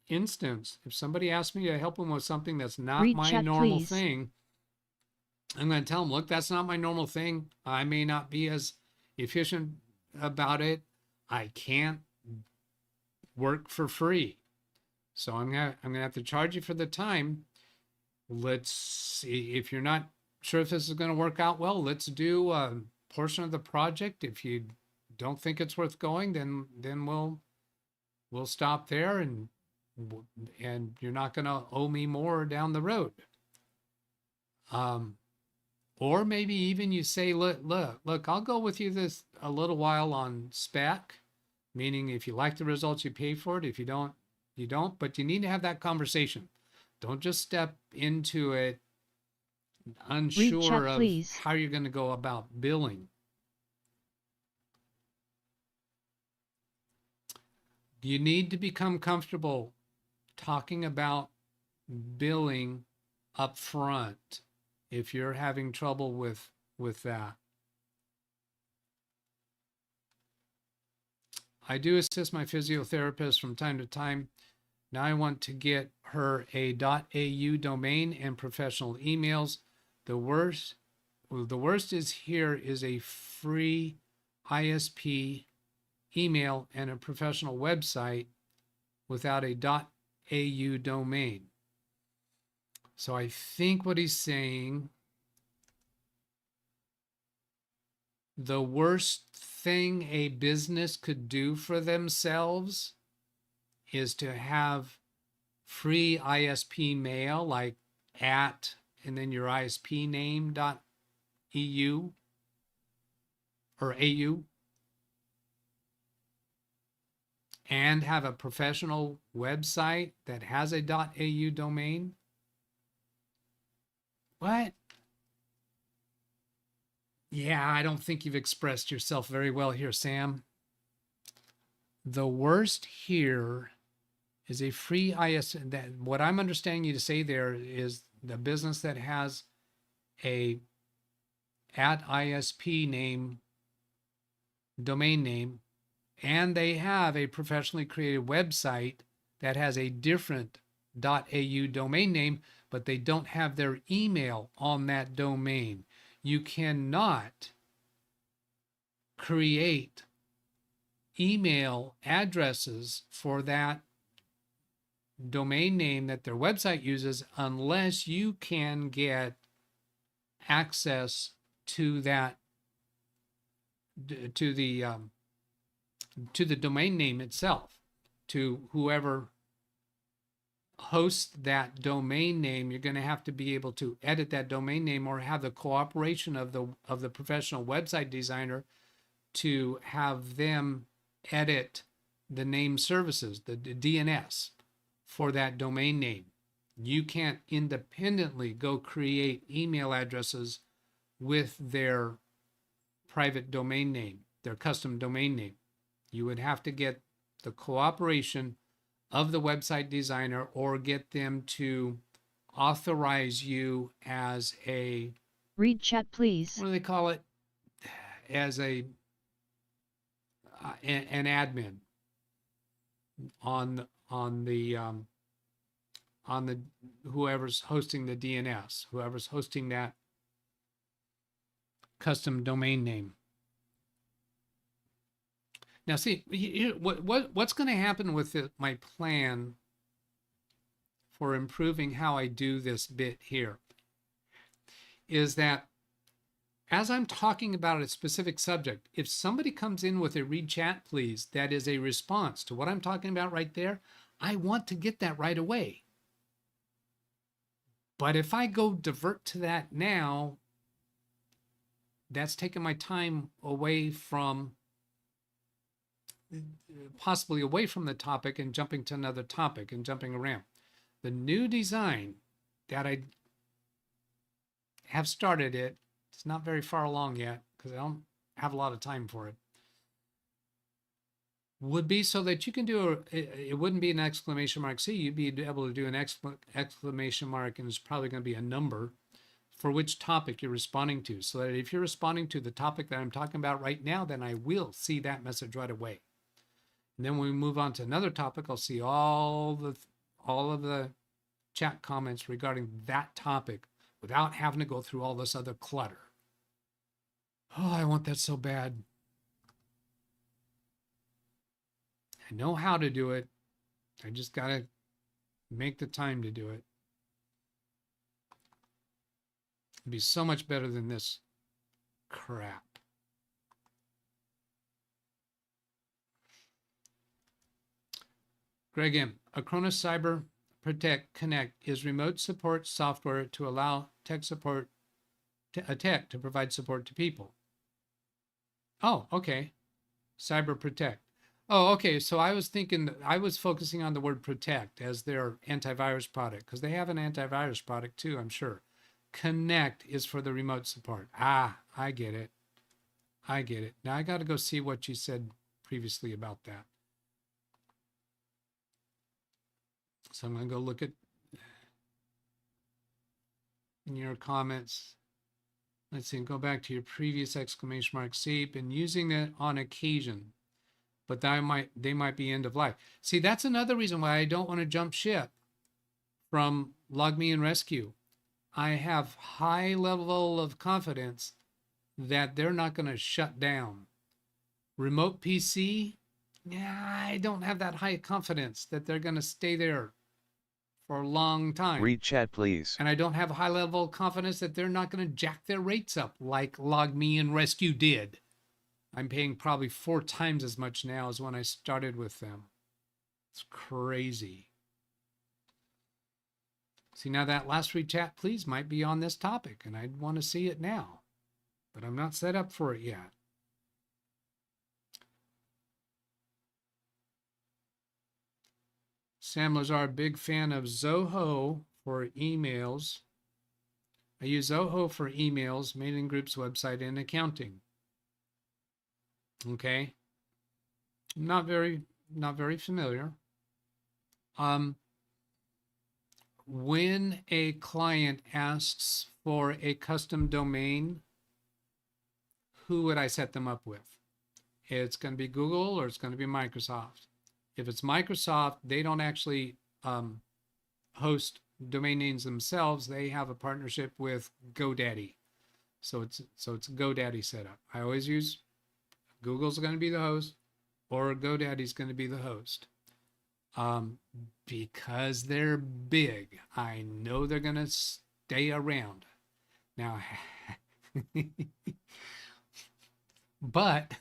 instance, if somebody asked me to help them with something that's not Read my chat, normal please. thing, I'm going to tell them, look, that's not my normal thing. I may not be as efficient about it. I can't work for free. So I'm gonna have to charge you for the time. Let's see, if you're not sure if this is going to work out well, let's do a portion of the project. If you don't think it's worth going, then we'll stop there, and you're not going to owe me more down the road. Or maybe even you say, look, I'll go with you this a little while on spec, meaning if you like the results, you pay for it. If you don't, you don't, but you need to have that conversation. Don't just step into it unsure chat, of please. how you're going to go about billing. You need to become comfortable talking about billing up front if you're having trouble with that. I do assist my physiotherapist from time to time. Now I want to get her a .au domain and professional emails. The worst is here is a free ISP email and a professional website without a .au domain. So I think what he's saying, the worst thing a business could do for themselves is to have free ISP mail, like @ and then your ISP name .eu or AU, and have a professional website that has a .au domain. What? Yeah, I don't think you've expressed yourself very well here, Sam. The worst here is a free that what I'm understanding you to say there is the business that has a @ISP name, domain name, and they have a professionally created website that has a different .au domain name, but they don't have their email on that domain. You cannot create email addresses for that domain name that their website uses unless you can get access to that to the domain name itself, to whoever hosts that domain name. You're going to have to be able to edit that domain name or have the cooperation of the professional website designer to have them edit the name services, the DNS for that domain name. You can't independently go create email addresses with their private domain name, their custom domain name. You would have to get the cooperation of the website designer or get them to authorize you as a, Read chat please. what do they call it? As an admin on the whoever's hosting the DNS, whoever's hosting that custom domain name. Now, see, what's going to happen with my plan for improving how I do this bit here is that as I'm talking about a specific subject, if somebody comes in with a read chat, please, that is a response to what I'm talking about right there, I want to get that right away. But if I go divert to that now, that's taking my time away from, possibly away from the topic and jumping to another topic and jumping around. The new design that I have started it's not very far along yet because I don't have a lot of time for it, would be so that you can do it wouldn't be an exclamation mark C, you'd be able to do an exclamation mark, and it's probably going to be a number for which topic you're responding to, so that if you're responding to the topic that I'm talking about right now, then I will see that message right away. And then when we move on to another topic, I'll see all of the chat comments regarding that topic without having to go through all this other clutter. Oh, I want that so bad. I know how to do it. I just got to make the time to do it. It'd be so much better than this crap. Greg M. Acronis Cyber Protect Connect is remote support software to allow tech to provide support to people. Oh, okay. Cyber Protect. Oh, okay. So I was focusing on the word protect as their antivirus product, because they have an antivirus product too, I'm sure. Connect is for the remote support. Ah, I get it. I get it. Now I got to go see what you said previously about that. So I'm going to go look at in your comments. Let's see, go back to your previous exclamation mark C, been using it on occasion, but they might be end of life. See, that's another reason why I don't want to jump ship from Log Me and Rescue. I have high level of confidence that they're not going to shut down. Remote PC, yeah, I don't have that high confidence that they're going to stay there for a long time. Read chat please. And I don't have a high level of confidence that they're not going to jack their rates up like Log Me and Rescue did. I'm paying probably 4 times as much now as when I started with them. It's crazy. See, now that last read chat please might be on this topic, and I'd want to see it now, but I'm not set up for it yet. Sam Lazar, big fan of Zoho for emails. I use Zoho for emails, mailing groups, website, and accounting. Okay. Not very familiar. When a client asks for a custom domain, who would I set them up with? It's going to be Google or it's going to be Microsoft. If it's Microsoft, they don't actually host domain names themselves. They have a partnership with GoDaddy. So it's GoDaddy setup. I always use Google's going to be the host or GoDaddy's going to be the host. Because they're big, I know they're going to stay around. Now, but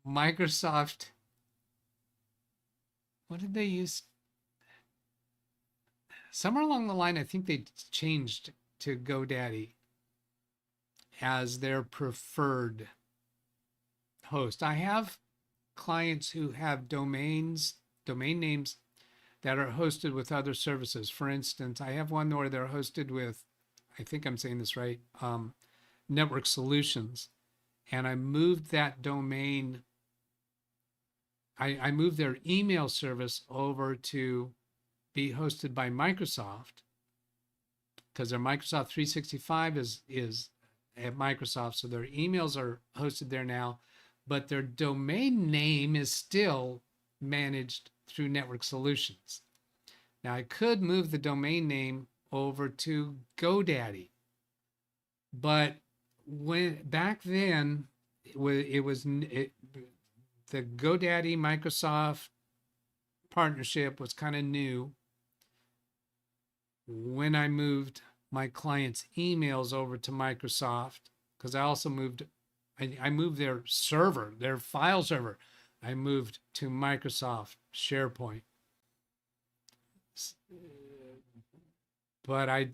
Microsoft, what did they use? Somewhere along the line, I think they changed to GoDaddy as their preferred host. I have clients who have domain names that are hosted with other services. For instance, I have one where they're hosted with, I think I'm saying this right, Network Solutions. And I moved that domain, I moved their email service over to be hosted by Microsoft, because their Microsoft 365 is at Microsoft, so their emails are hosted there now, but their domain name is still managed through Network Solutions. Now I could move the domain name over to GoDaddy, but when back then the GoDaddy Microsoft partnership was kind of new. When I moved my clients' emails over to Microsoft, because I also moved their server, their file server, I moved to Microsoft SharePoint. But I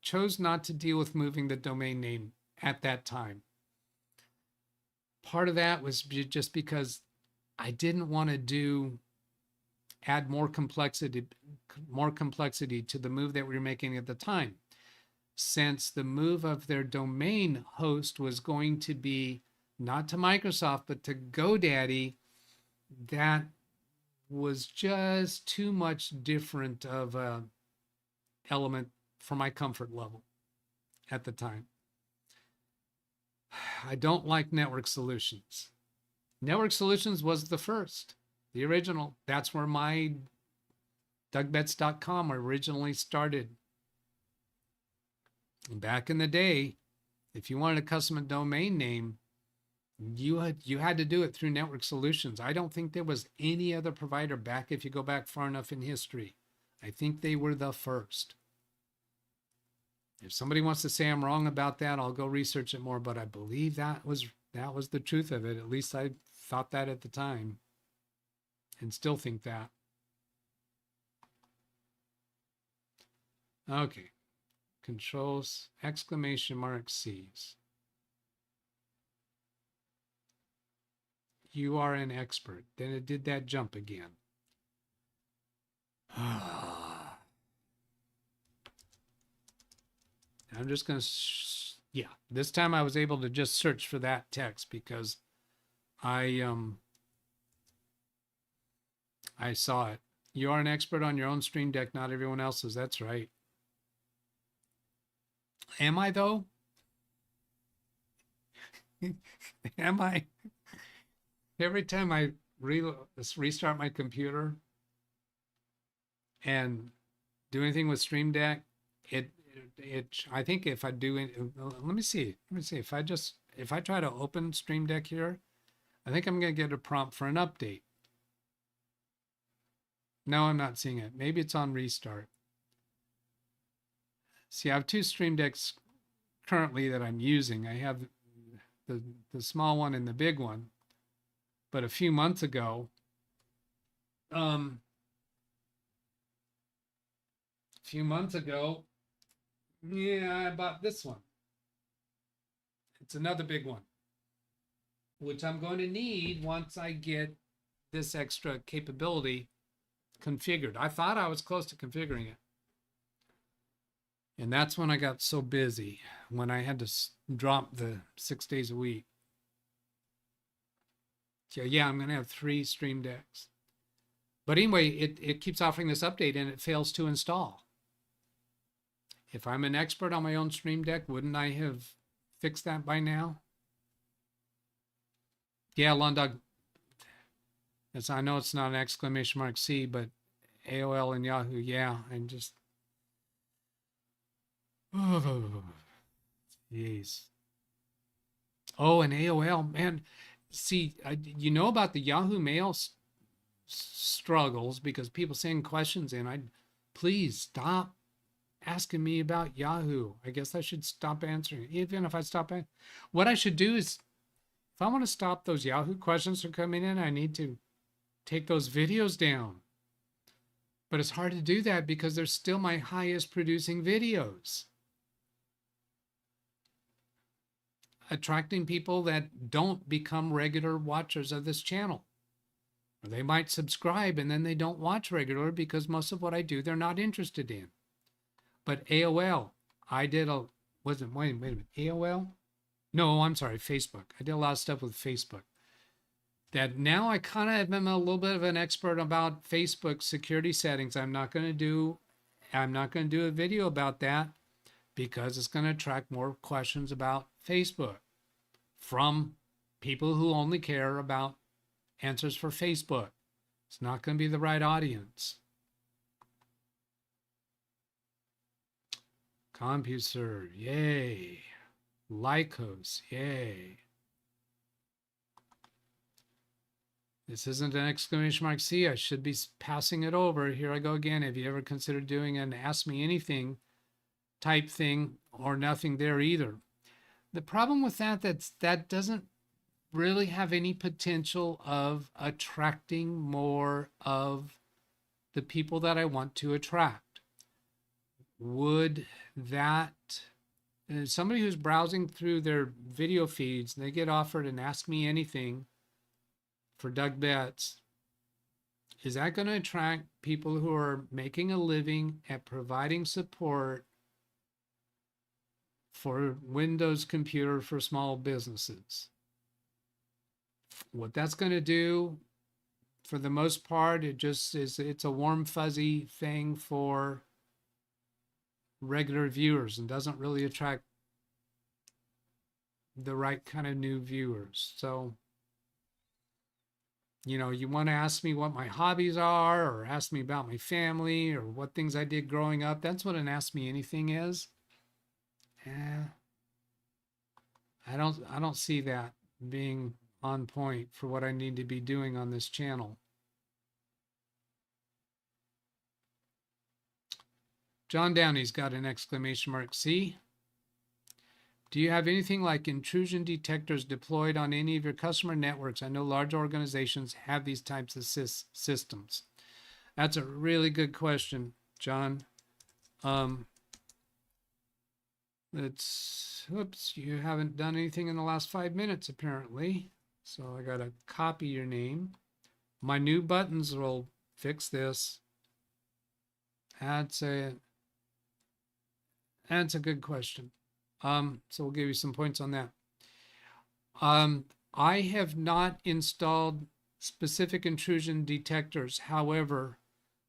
chose not to deal with moving the domain name at that time. Part of that was just because I didn't want to add more complexity to the move that we were making at the time. Since the move of their domain host was going to be not to Microsoft, but to GoDaddy, that was just too much different of a element for my comfort level at the time. I don't like Network Solutions. Network Solutions was the first, the original. That's where my DougBetts.com originally started. And back in the day, if you wanted a custom domain name, you had to do it through Network Solutions. I don't think there was any other provider back, if you go back far enough in history. I think they were the first. If somebody wants to say I'm wrong about that, I'll go research it more, but I believe that was the truth of it. At least I thought that at the time and still think that. Okay. Controls, !Cs. You are an expert. Then it did that jump again. I'm just going to, yeah, this time I was able to just search for that text because I saw it. You are an expert on your own Stream Deck, not everyone else's. That's right. Am I though? Am I? Every time I restart my computer and do anything with Stream Deck, I think if I do it, let me see. If I try to open Stream Deck here, I think I'm going to get a prompt for an update. No, I'm not seeing it. Maybe it's on restart. See, I have two Stream Decks currently that I'm using. I have the small one and the big one. But a few months ago, yeah, I bought this one. It's another big one, which I'm going to need once I get this extra capability configured. I thought I was close to configuring it. And that's when I got so busy, when I had to drop the 6 days a week. So yeah, I'm going to have 3 Stream Decks. But anyway, it keeps offering this update and it fails to install. If I'm an expert on my own Stream Deck, wouldn't I have fixed that by now? Yeah, Lundog. I know it's not an exclamation mark C, but AOL and Yahoo, yeah, and just, oh, jeez. Oh, and AOL, man. See, you know about the Yahoo Mail struggles because people send questions in. Please stop asking me about Yahoo. I guess I should stop answering. Even if I stop, what I should do is, if I want to stop those Yahoo questions from coming in, I need to take those videos down. But it's hard to do that because they're still my highest producing videos. Attracting people that don't become regular watchers of this channel. Or they might subscribe and then they don't watch regular because most of what I do, they're not interested in. But AOL, I did a, wait a minute, AOL? No, I'm sorry, Facebook. I did a lot of stuff with Facebook. That now I kind of am a little bit of an expert about Facebook security settings. I'm not going to do a video about that because it's going to attract more questions about Facebook from people who only care about answers for Facebook. It's not going to be the right audience. CompuServe, yay. Lycos, yay. This isn't an exclamation mark C. I should be passing it over. Here I go again. Have you ever considered doing an Ask Me Anything type thing or nothing there either? The problem with that doesn't really have any potential of attracting more of the people that I want to attract. Would that, somebody who's browsing through their video feeds, and they get offered an Ask Me Anything for DougBetts, is that going to attract people who are making a living at providing support for Windows computer for small businesses? What that's going to do, for the most part, it's a warm fuzzy thing for regular viewers and doesn't really attract the right kind of new viewers. So, you know, you want to ask me what my hobbies are, or ask me about my family, or what things I did growing up. That's what an Ask Me Anything is. I don't see that being on point for what I need to be doing on this channel. John Downey's got an exclamation mark C. Do you have anything like intrusion detectors deployed on any of your customer networks? I know large organizations have these types of systems. That's a really good question, John. Oops, you haven't done anything in the last 5 minutes, apparently. So I got to copy your name. My new buttons will fix this. That's a good question. So we'll give you some points on that. I have not installed specific intrusion detectors. However,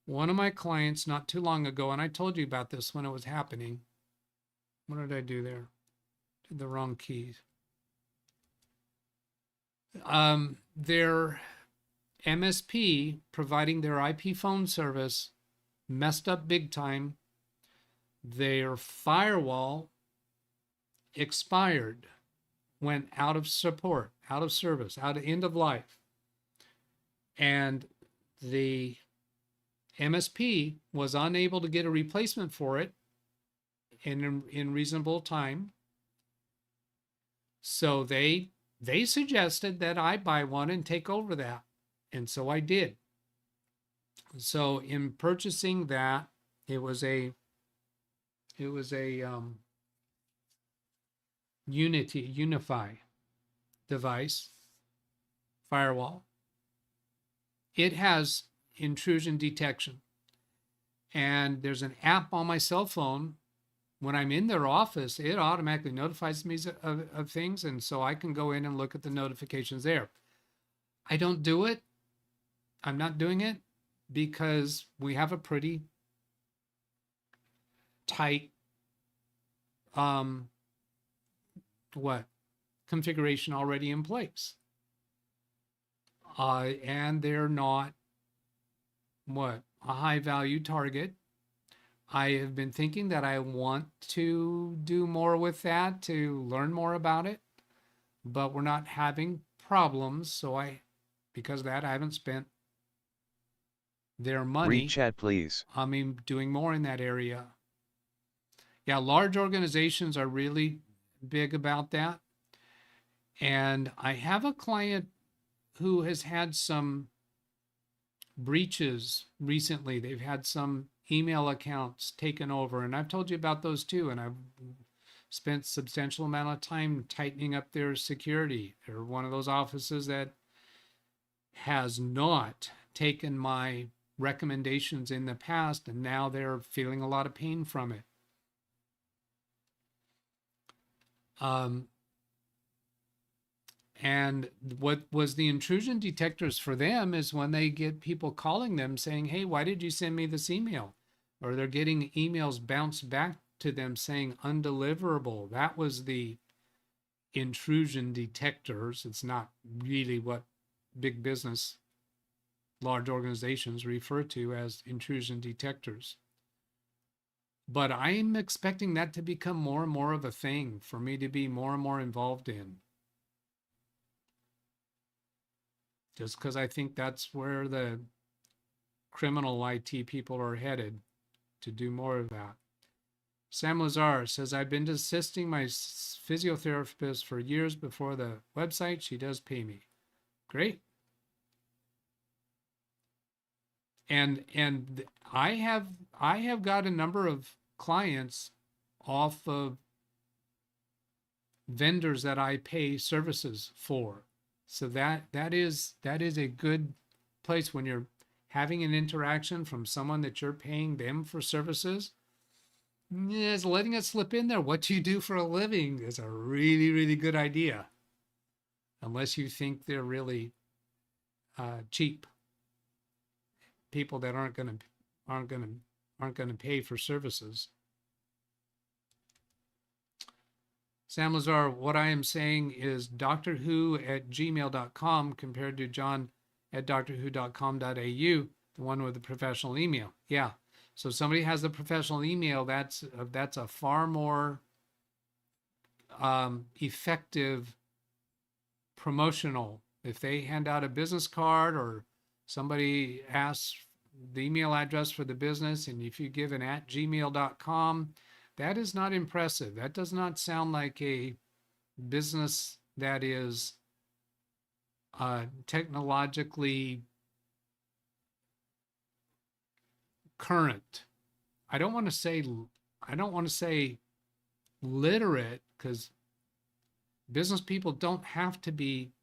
one of my clients not too long ago, and I told you about this when it was happening. What did I do there? Did the wrong keys. Their MSP providing their IP phone service messed up big time. Their firewall expired, went out of support, out of service, out of end of life. And the MSP was unable to get a replacement for it in reasonable time. So they suggested that I buy one and take over that. And so I did. So in purchasing that, it was a Unify device, firewall. It has intrusion detection. And there's an app on my cell phone. When I'm in their office, it automatically notifies me of things. And so I can go in and look at the notifications there. I don't do it. I'm not doing it because we have a pretty tight configuration already in place. And they're not a high value target. I have been thinking that I want to do more with that, to learn more about it, but we're not having problems. So because of that, I haven't spent their money. Read chat, please. I mean, doing more in that area. Yeah, large organizations are really big about that. And I have a client who has had some breaches recently. They've had some email accounts taken over, and I've told you about those too. And I've spent substantial amount of time tightening up their security. They're one of those offices that has not taken my recommendations in the past, and now they're feeling a lot of pain from it. And what was the intrusion detectors for them is when they get people calling them saying, hey, why did you send me this email? Or they're getting emails bounced back to them saying undeliverable. That was the intrusion detectors. It's not really what big business, large organizations refer to as intrusion detectors. But I'm expecting that to become more and more of a thing for me to be more and more involved in. Just because I think that's where the criminal IT people are headed, to do more of that. Sam Lazar says, I've been assisting my physiotherapist for years before the website. She does pay me. Great. And I have got a number of clients off of vendors that I pay services for. So that is a good place when you're having an interaction from someone that you're paying them for services. Yes, letting it slip in there. What you do for a living is a really, really good idea, unless you think they're really cheap people that aren't going to pay for services. Sam Lazar, what I am saying is doctorwho@gmail.com compared to john@doctorwho.com.au, the one with the professional email. Yeah. So if somebody has the professional email, that's a far more effective promotional. If they hand out a business card or somebody asks the email address for the business, and if you give an @gmail.com, that is not impressive. That does not sound like a business that is technologically current. I don't want to say literate, because business people don't have to be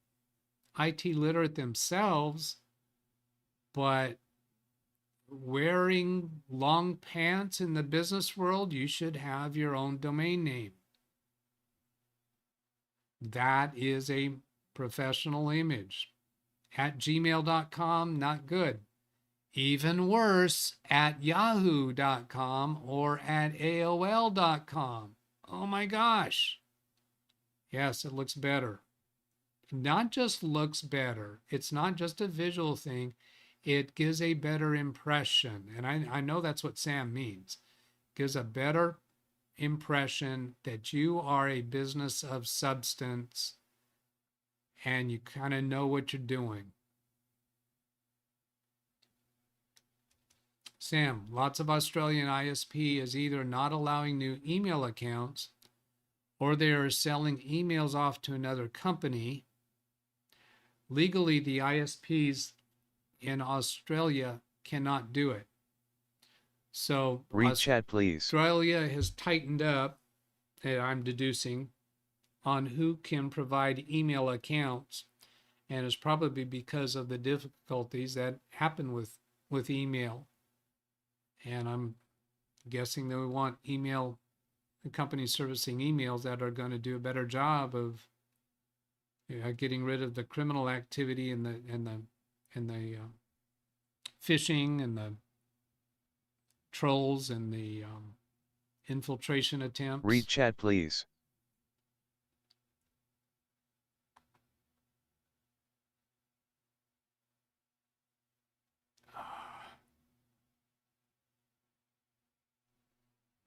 IT literate themselves, but wearing long pants in the business world, you should have your own domain name. That is a professional image. @gmail.com, not good. Even worse, @yahoo.com or @AOL.com. Oh my gosh. Yes, it looks better. Not just looks better. It's not just a visual thing. It gives a better impression. And I know that's what Sam means. Gives a better impression that you are a business of substance and you kind of know what you're doing. Sam, lots of Australian ISP is either not allowing new email accounts or they are selling emails off to another company. Legally, the ISPs in Australia cannot do it. So Read chat, please. Australia has tightened up, I'm deducing, on who can provide email accounts, and it's probably because of the difficulties that happen with email. And I'm guessing they want email companies servicing emails that are going to do a better job of getting rid of the criminal activity and the phishing and the trolls and the infiltration attempts. Read chat please.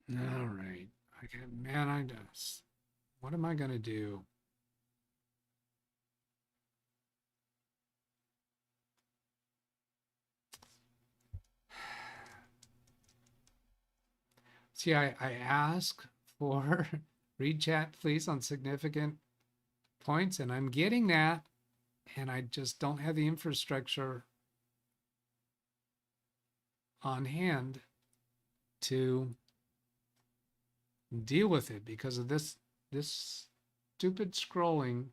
All right. Man, I just, what am I going to do? See, I ask for read chat, please, on significant points, and I'm getting that, and I just don't have the infrastructure on hand to deal with it because of this stupid scrolling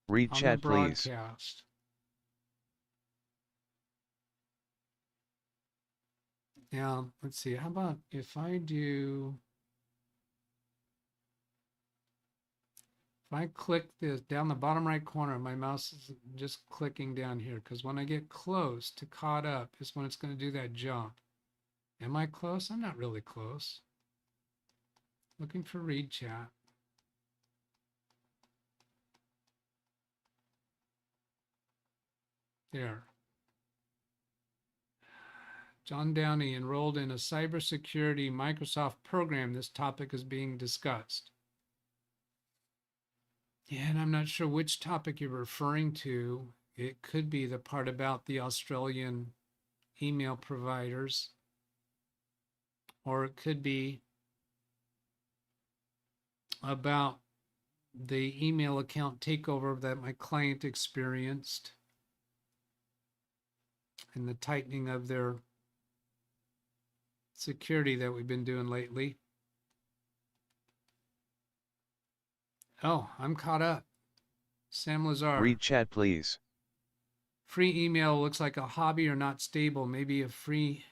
Read on the chat please. broadcast. Now, let's see. How about if I click this down the bottom right corner, my mouse is just clicking down here because when I get close to caught up is when it's going to do that jump. Am I close? I'm not really close. Looking for read chat. There. John Downey enrolled in a cybersecurity Microsoft program. This topic is being discussed. Yeah, and I'm not sure which topic you're referring to. It could be the part about the Australian email providers, or it could be about the email account takeover that my client experienced and the tightening of their security that we've been doing lately. Oh, I'm caught up. Sam Lazar. Read chat please. Free email looks like a hobby or not stable. Maybe a free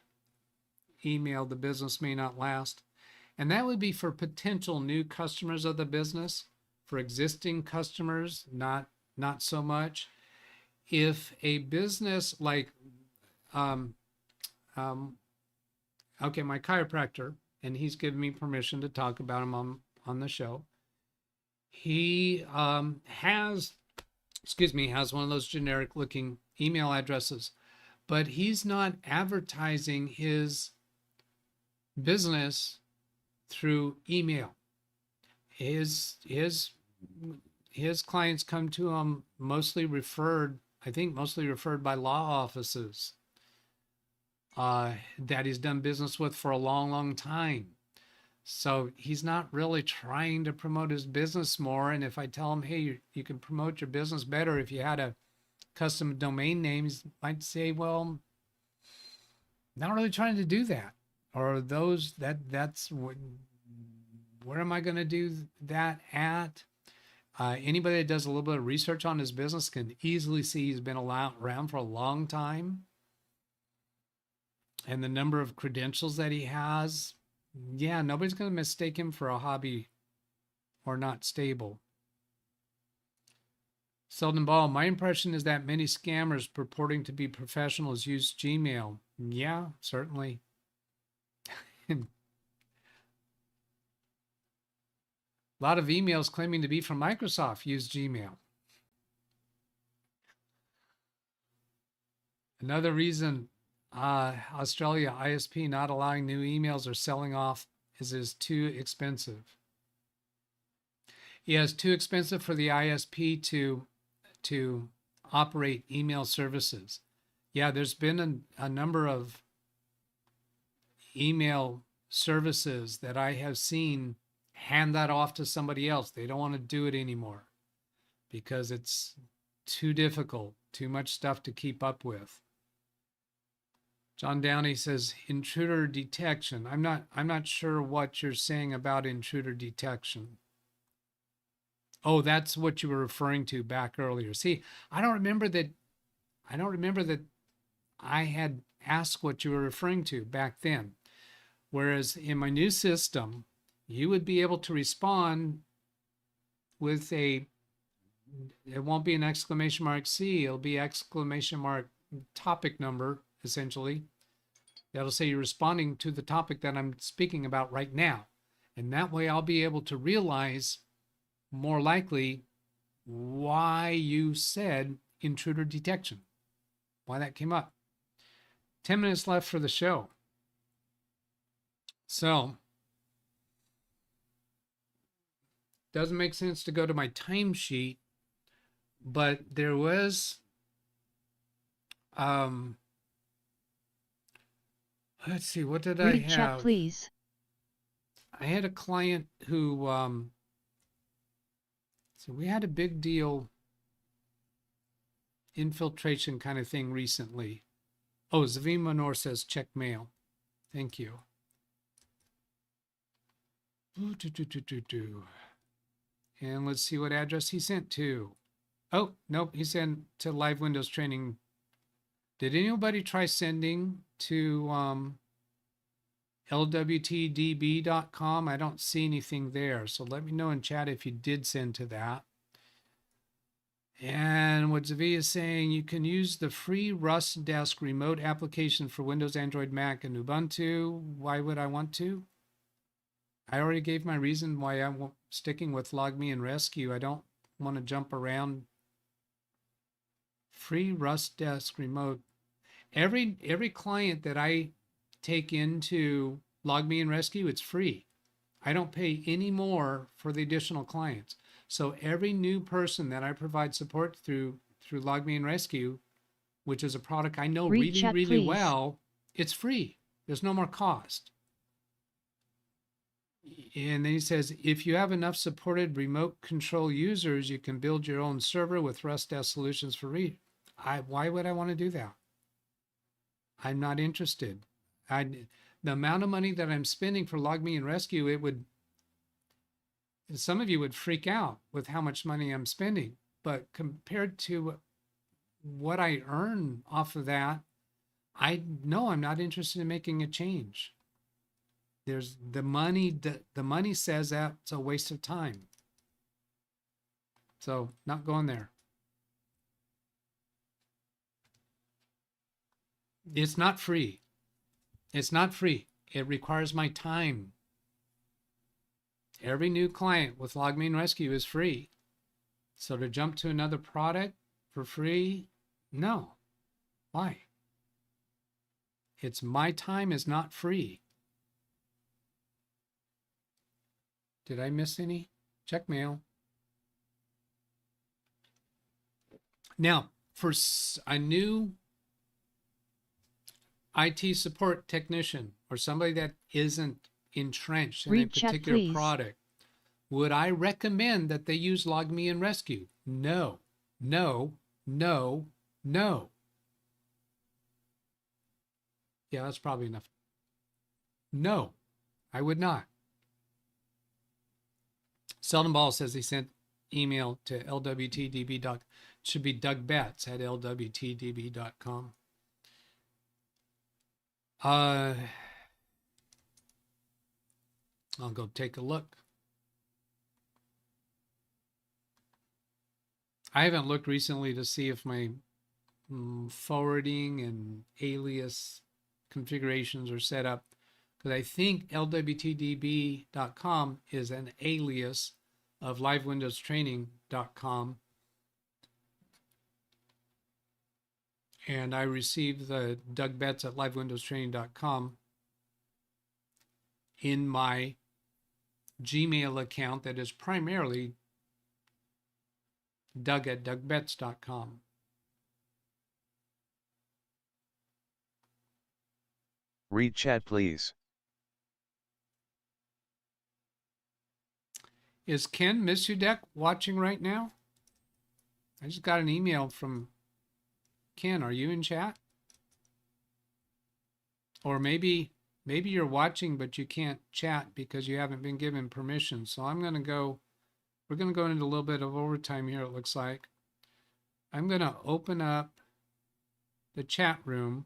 email the business may not last. And that would be for potential new customers of the business. For existing customers, not so much. If a business like, okay, my chiropractor, and he's given me permission to talk about him on the show. He has one of those generic looking email addresses, but he's not advertising his business through email. His clients come to him mostly referred by law offices that he's done business with for a long, long time. So he's not really trying to promote his business more. And if I tell him, hey, you can promote your business better if you had a custom domain name, he might say, well, not really trying to do that. Or that's where am I going to do that at? Anybody that does a little bit of research on his business can easily see he's been around for a long time. And the number of credentials that he has, yeah, nobody's going to mistake him for a hobby or not stable. Selden Ball, my impression is that many scammers purporting to be professionals use Gmail. Yeah, certainly. A lot of emails claiming to be from Microsoft use Gmail. Another reason Australia ISP not allowing new emails or selling off is too expensive. Yeah, it's too expensive for the ISP to operate email services. Yeah, there's been a number of email services that I have seen hand that off to somebody else. They don't want to do it anymore because it's too difficult, too much stuff to keep up with. John Downey says intruder detection. I'm not sure what you're saying about intruder detection. Oh, that's what you were referring to back earlier. See, I don't remember that I had asked what you were referring to back then. Whereas in my new system, you would be able to respond with it won't be an exclamation mark C, it'll be exclamation mark topic number, essentially. That'll say you're responding to the topic that I'm speaking about right now. And that way I'll be able to realize more likely why you said intruder detection, why that came up. 10 minutes left for the show. So, doesn't make sense to go to my timesheet, but there was, let's see, what did I Read have? chat, please. I had a client who, so we had a big deal infiltration kind of thing recently. Oh, Zavim Manor says check mail. Thank you. And let's see what address he sent to. Oh, nope, he sent to Live Windows Training. Did anybody try sending to LWTDB.com? I don't see anything there. So let me know in chat if you did send to that. And what Zavi is saying, you can use the free Rust Desk remote application for Windows, Android, Mac, and Ubuntu. Why would I want to? I already gave my reason why I'm sticking with LogMe and Rescue. I don't want to jump around. Free Rust Desk remote. Every client that I take into LogMe and Rescue, it's free. I don't pay any more for the additional clients. So every new person that I provide support through LogMe and Rescue, which is a product I know Read really, chat, really please. well, it's free. There's no more cost. And then he says, if you have enough supported remote control users, you can build your own server with Rust Desk solutions for why would I want to do that? I'm not interested. The amount of money that I'm spending for LogMe and Rescue, some of you would freak out with how much money I'm spending, but compared to what I earn off of that, I know I'm not interested in making a change. There's the money says that it's a waste of time. So not going there. It's not free. It's not free. It requires my time. Every new client with LogMe and Rescue is free. So to jump to another product for free, no. Why? My time is not free. Did I miss any? Check mail. Now, for a new IT support technician or somebody that isn't entrenched in a Read chat, particular please. product, would I recommend that they use LogMe and Rescue? No, no, no, no. Yeah, that's probably enough. No, I would not. Seldom Ball says he sent email to LWTDB. Should be DougBetts at LWTDB.com. I'll go take a look. I haven't looked recently to see if my forwarding and alias configurations are set up, because I think LWTDB.com is an alias of LiveWindowsTraining.com. And I received the DougBetts at LiveWindowsTraining.com in my Gmail account that is primarily Doug at DougBetts.com. Read chat, please. Is Ken Misudek watching right now? I just got an email from Ken. Are you in chat? Or maybe you're watching, but you can't chat because you haven't been given permission. So we're going to go into a little bit of overtime here, it looks like. I'm going to open up the chat room.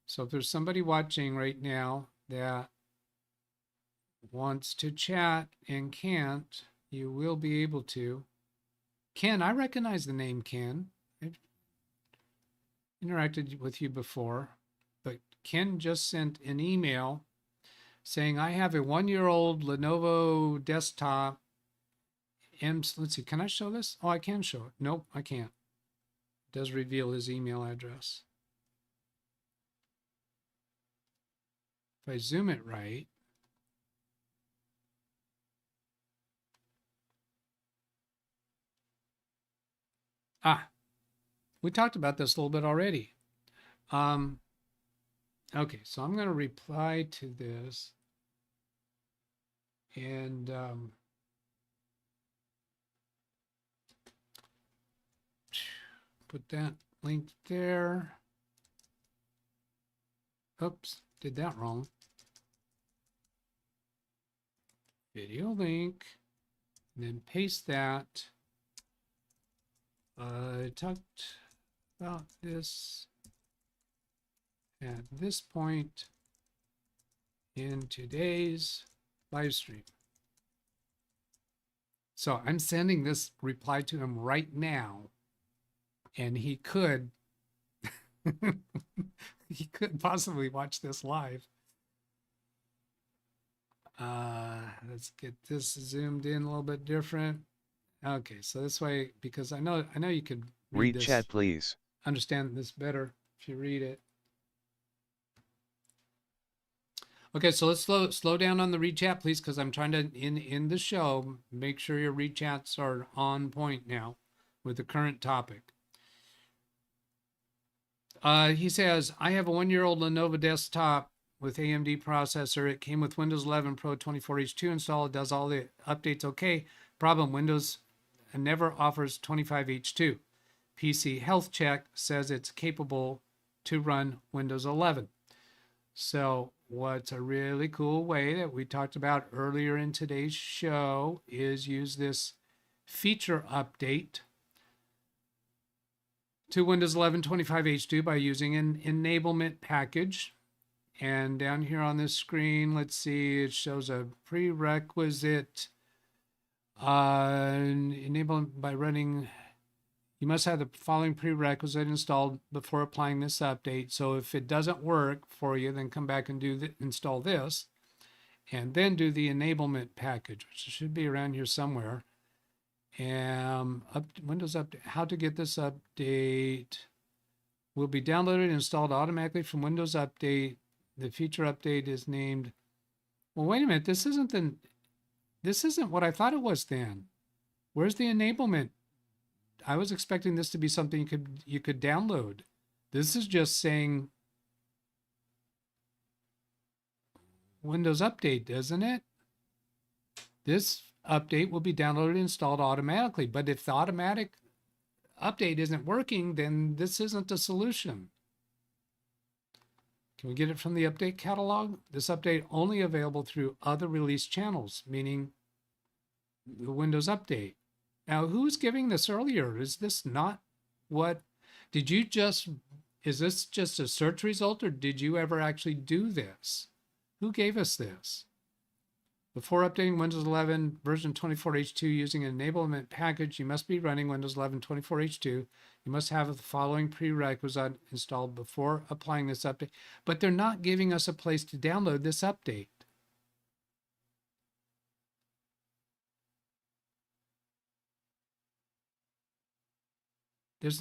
So if there's somebody watching right now that wants to chat and can't, you will be able to. Ken, I recognize the name Ken. interacted with you before, but Ken just sent an email saying, I have a 1-year-old Lenovo desktop. Let's see, can I show this? Oh, I can show it. Nope, I can't. It does reveal his email address. If I zoom it right, we talked about this a little bit already. Okay, so I'm going to reply to this and put that link there. Oops, did that wrong. Video link, and then paste that. I talked about this at this point in today's live stream. So I'm sending this reply to him right now, and he could he could possibly watch this live. Let's get this zoomed in a little bit different. Okay, so this way, because I know you could Read this, chat, please. understand this better if you read it. Okay, so let's slow down on the read chat, please, because I'm trying to in the show make sure your read chats are on point now with the current topic. He says, I have a 1-year-old Lenovo desktop with AMD processor. It came with Windows 11 Pro 24H2 installed. It does all the updates okay. Problem, Windows never offers 25H2. PC Health Check says it's capable to run Windows 11. So what's a really cool way that we talked about earlier in today's show is use this feature update to Windows 11 25H2 by using an enablement package. And down here on this screen, let's see, it shows a prerequisite enablement by running. You must have the following prerequisite installed before applying this update. So if it doesn't work for you, then come back and install this, and then do the enablement package, which should be around here somewhere. Windows update. How to get this update will be downloaded and installed automatically from Windows Update. The feature update is named. Well, wait a minute. This isn't what I thought it was. Then, where's the enablement? I was expecting this to be something you could download. This is just saying Windows Update, isn't it? This update will be downloaded and installed automatically. But if the automatic update isn't working, then this isn't a solution. Can we get it from the update catalog? This update only available through other release channels, meaning the Windows Update. Now, who's giving this earlier? Is this not what, is this just a search result, or did you ever actually do this? Who gave us this? Before updating Windows 11 version 24H2 using an enablement package, you must be running Windows 11 24H2. You must have the following prerequisite installed before applying this update. But they're not giving us a place to download this update. There's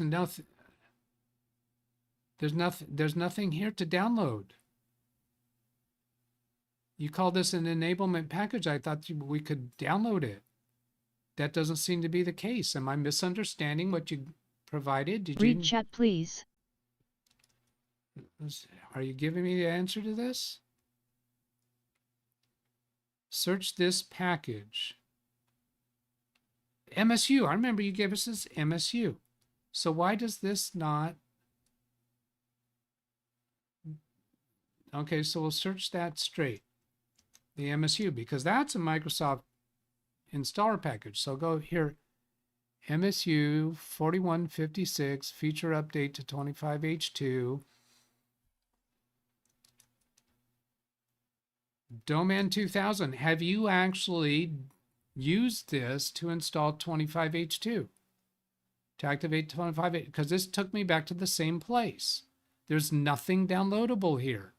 nothing here to download. You call this an enablement package. I thought we could download it. That doesn't seem to be the case. Am I misunderstanding what you provided? Read chat, please. Are you giving me the answer to this? Search this package. MSU. I remember you gave us this MSU. So why does this not? Okay, so we'll search that straight. The MSU, because that's a Microsoft installer package. So go here, MSU 4156, feature update to 25H2. Domain 2000, have you actually used this to install 25H2? to activate 25, because this took me back to the same place. There's nothing downloadable here.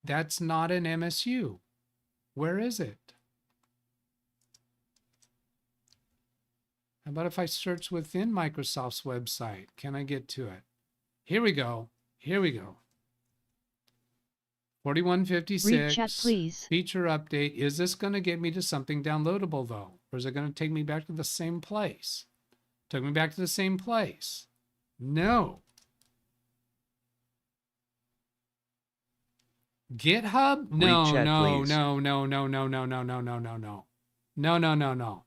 That's not an MSU. Where is it? How about if I search within Microsoft's website? Can I get to it? Here we go. Here we go. 4156. Read chat, please. Feature update. Is this going to get me to something downloadable, though? Or is it going to take me back to the same place? Took me back to the same place. No. GitHub? No, Read chat, no, please. no, no, no, no, no, no, no, no, no, no. No, no, no, no.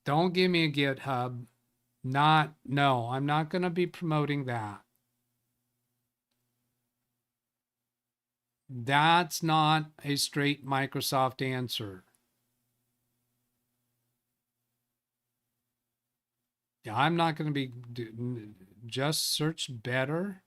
Don't give me a GitHub. No, I'm not going to be promoting that. That's not a straight Microsoft answer. Yeah, I'm not going to be just search better.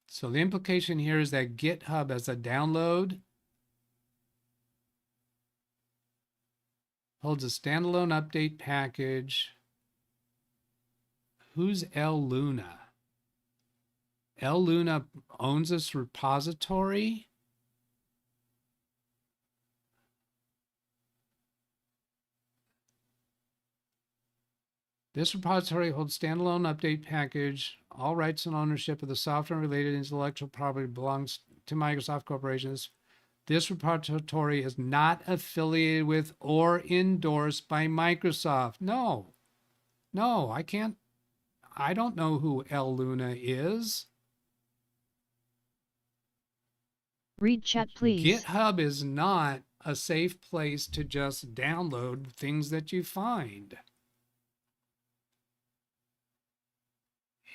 So the implication here is that GitHub as a download holds a standalone update package. Who's El Luna? El Luna owns this repository? This repository holds standalone update package. All rights and ownership of the software and related intellectual property belongs to Microsoft corporations. This repository is not affiliated with or endorsed by Microsoft. No, I can't. I don't know who El Luna is. Read chat, please. GitHub is not a safe place to just download things that you find.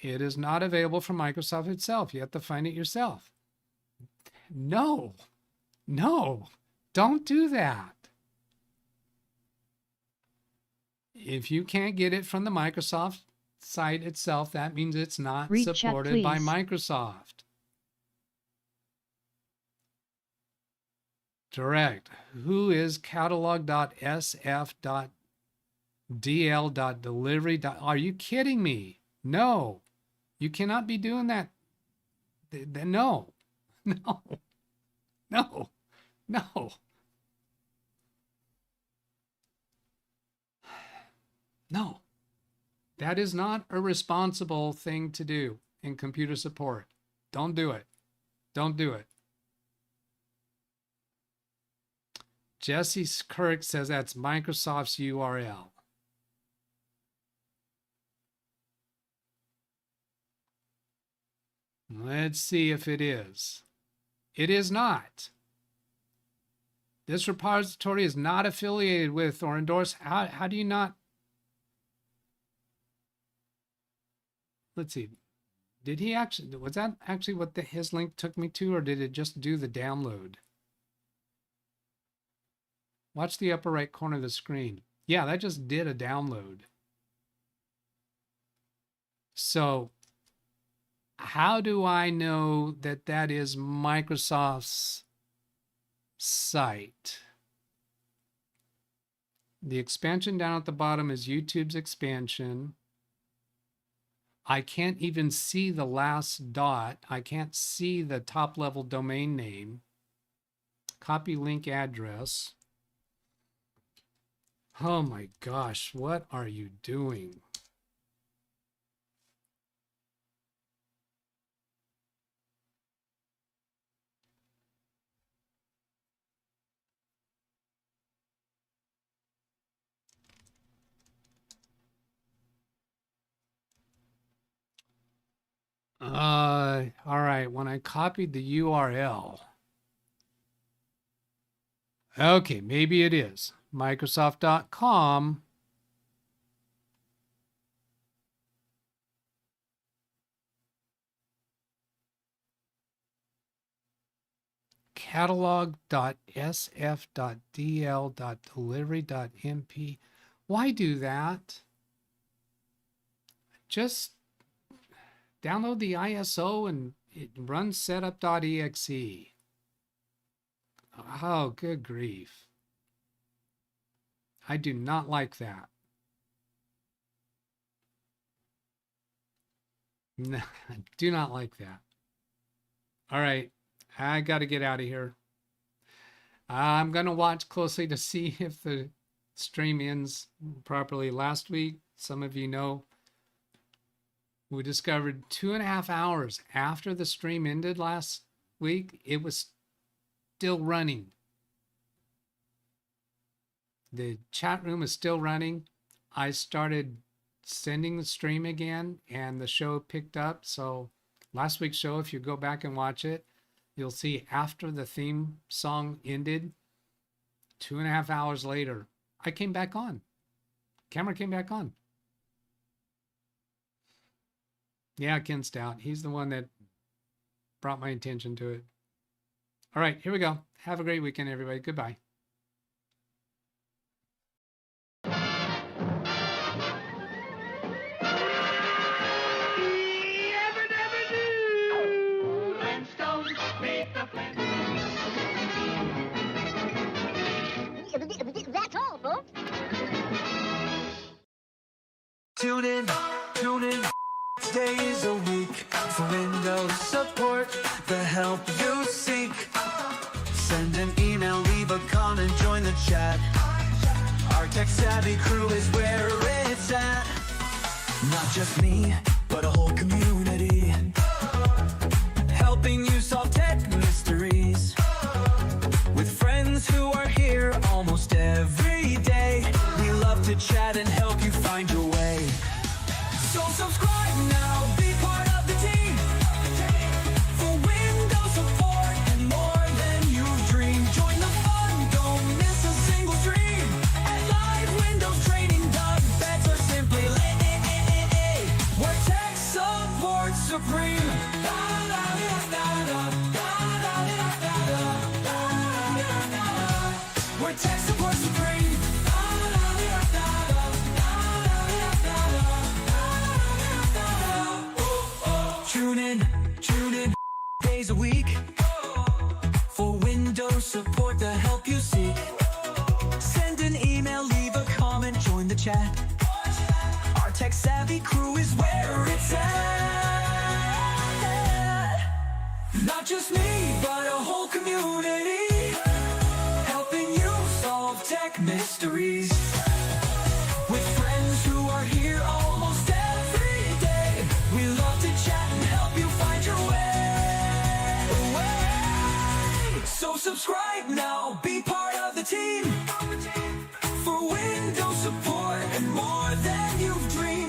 It is not available from Microsoft itself. You have to find it yourself. No, don't do that. If you can't get it from the Microsoft site itself, that means it's not Read supported chat, by please. Microsoft. Direct. Who is catalog.sf.dl.delivery? Are you kidding me? No, you cannot be doing that. No. No. That is not a responsible thing to do in computer support. Don't do it. Don't do it. Jesse Kirk says that's Microsoft's URL. Let's see if it is. It is not. This repository is not affiliated with or endorsed. How do you not? Let's see. Did he actually, was that actually what his link took me to, or did it just do the download? Watch the upper right corner of the screen. Yeah, that just did a download. So how do I know that that is Microsoft's site? The expansion down at the bottom is YouTube's expansion. I can't even see the last dot. I can't see the top level domain name. Copy link address. Oh my gosh, what are you doing? All right, when I copied the URL. Okay, maybe it is. Microsoft.com. Catalog.sf.dl.delivery.mp. Why do that? Just download the ISO and it runs setup.exe. Oh, good grief. I do not like that. No, I do not like that. All right, I got to get out of here. I'm going to watch closely to see if the stream ends properly. Last week, some of you know, we discovered 2.5 hours after the stream ended last week, it was still running. The chat room is still running. I started sending the stream again and the show picked up. So last week's show, if you go back and watch it, you'll see after the theme song ended, 2.5 hours later, I came back on. Camera came back on. Yeah, Ken Stout. He's the one that brought my attention to it. All right, here we go. Have a great weekend, everybody. Goodbye. That's all, folks. Tune in. Days a week for Windows support, the help you seek. Send an email, leave a comment, join the chat. Our tech-savvy crew is where it's at. Not just me, but a whole community, helping you solve tech mysteries. With friends who are here almost every day, we love to chat and help you find your way. So subscribe now, be part of the team. For Windows support and more than you dream. Join the fun, don't miss a single stream. At LiveWindowsTraining-DougBetts or simply where tech support supreme. Where tech support supreme. Tune in, days a week for Windows support, the help you seek. Send an email, leave a comment, join the chat. Our tech-savvy crew is where it's at. Not just me, but a whole community, helping you solve tech mysteries. With friends who are here almost every day, we love to chat and help you find your way. So subscribe now, be part of the team. For Windows support and more than you've dreamed.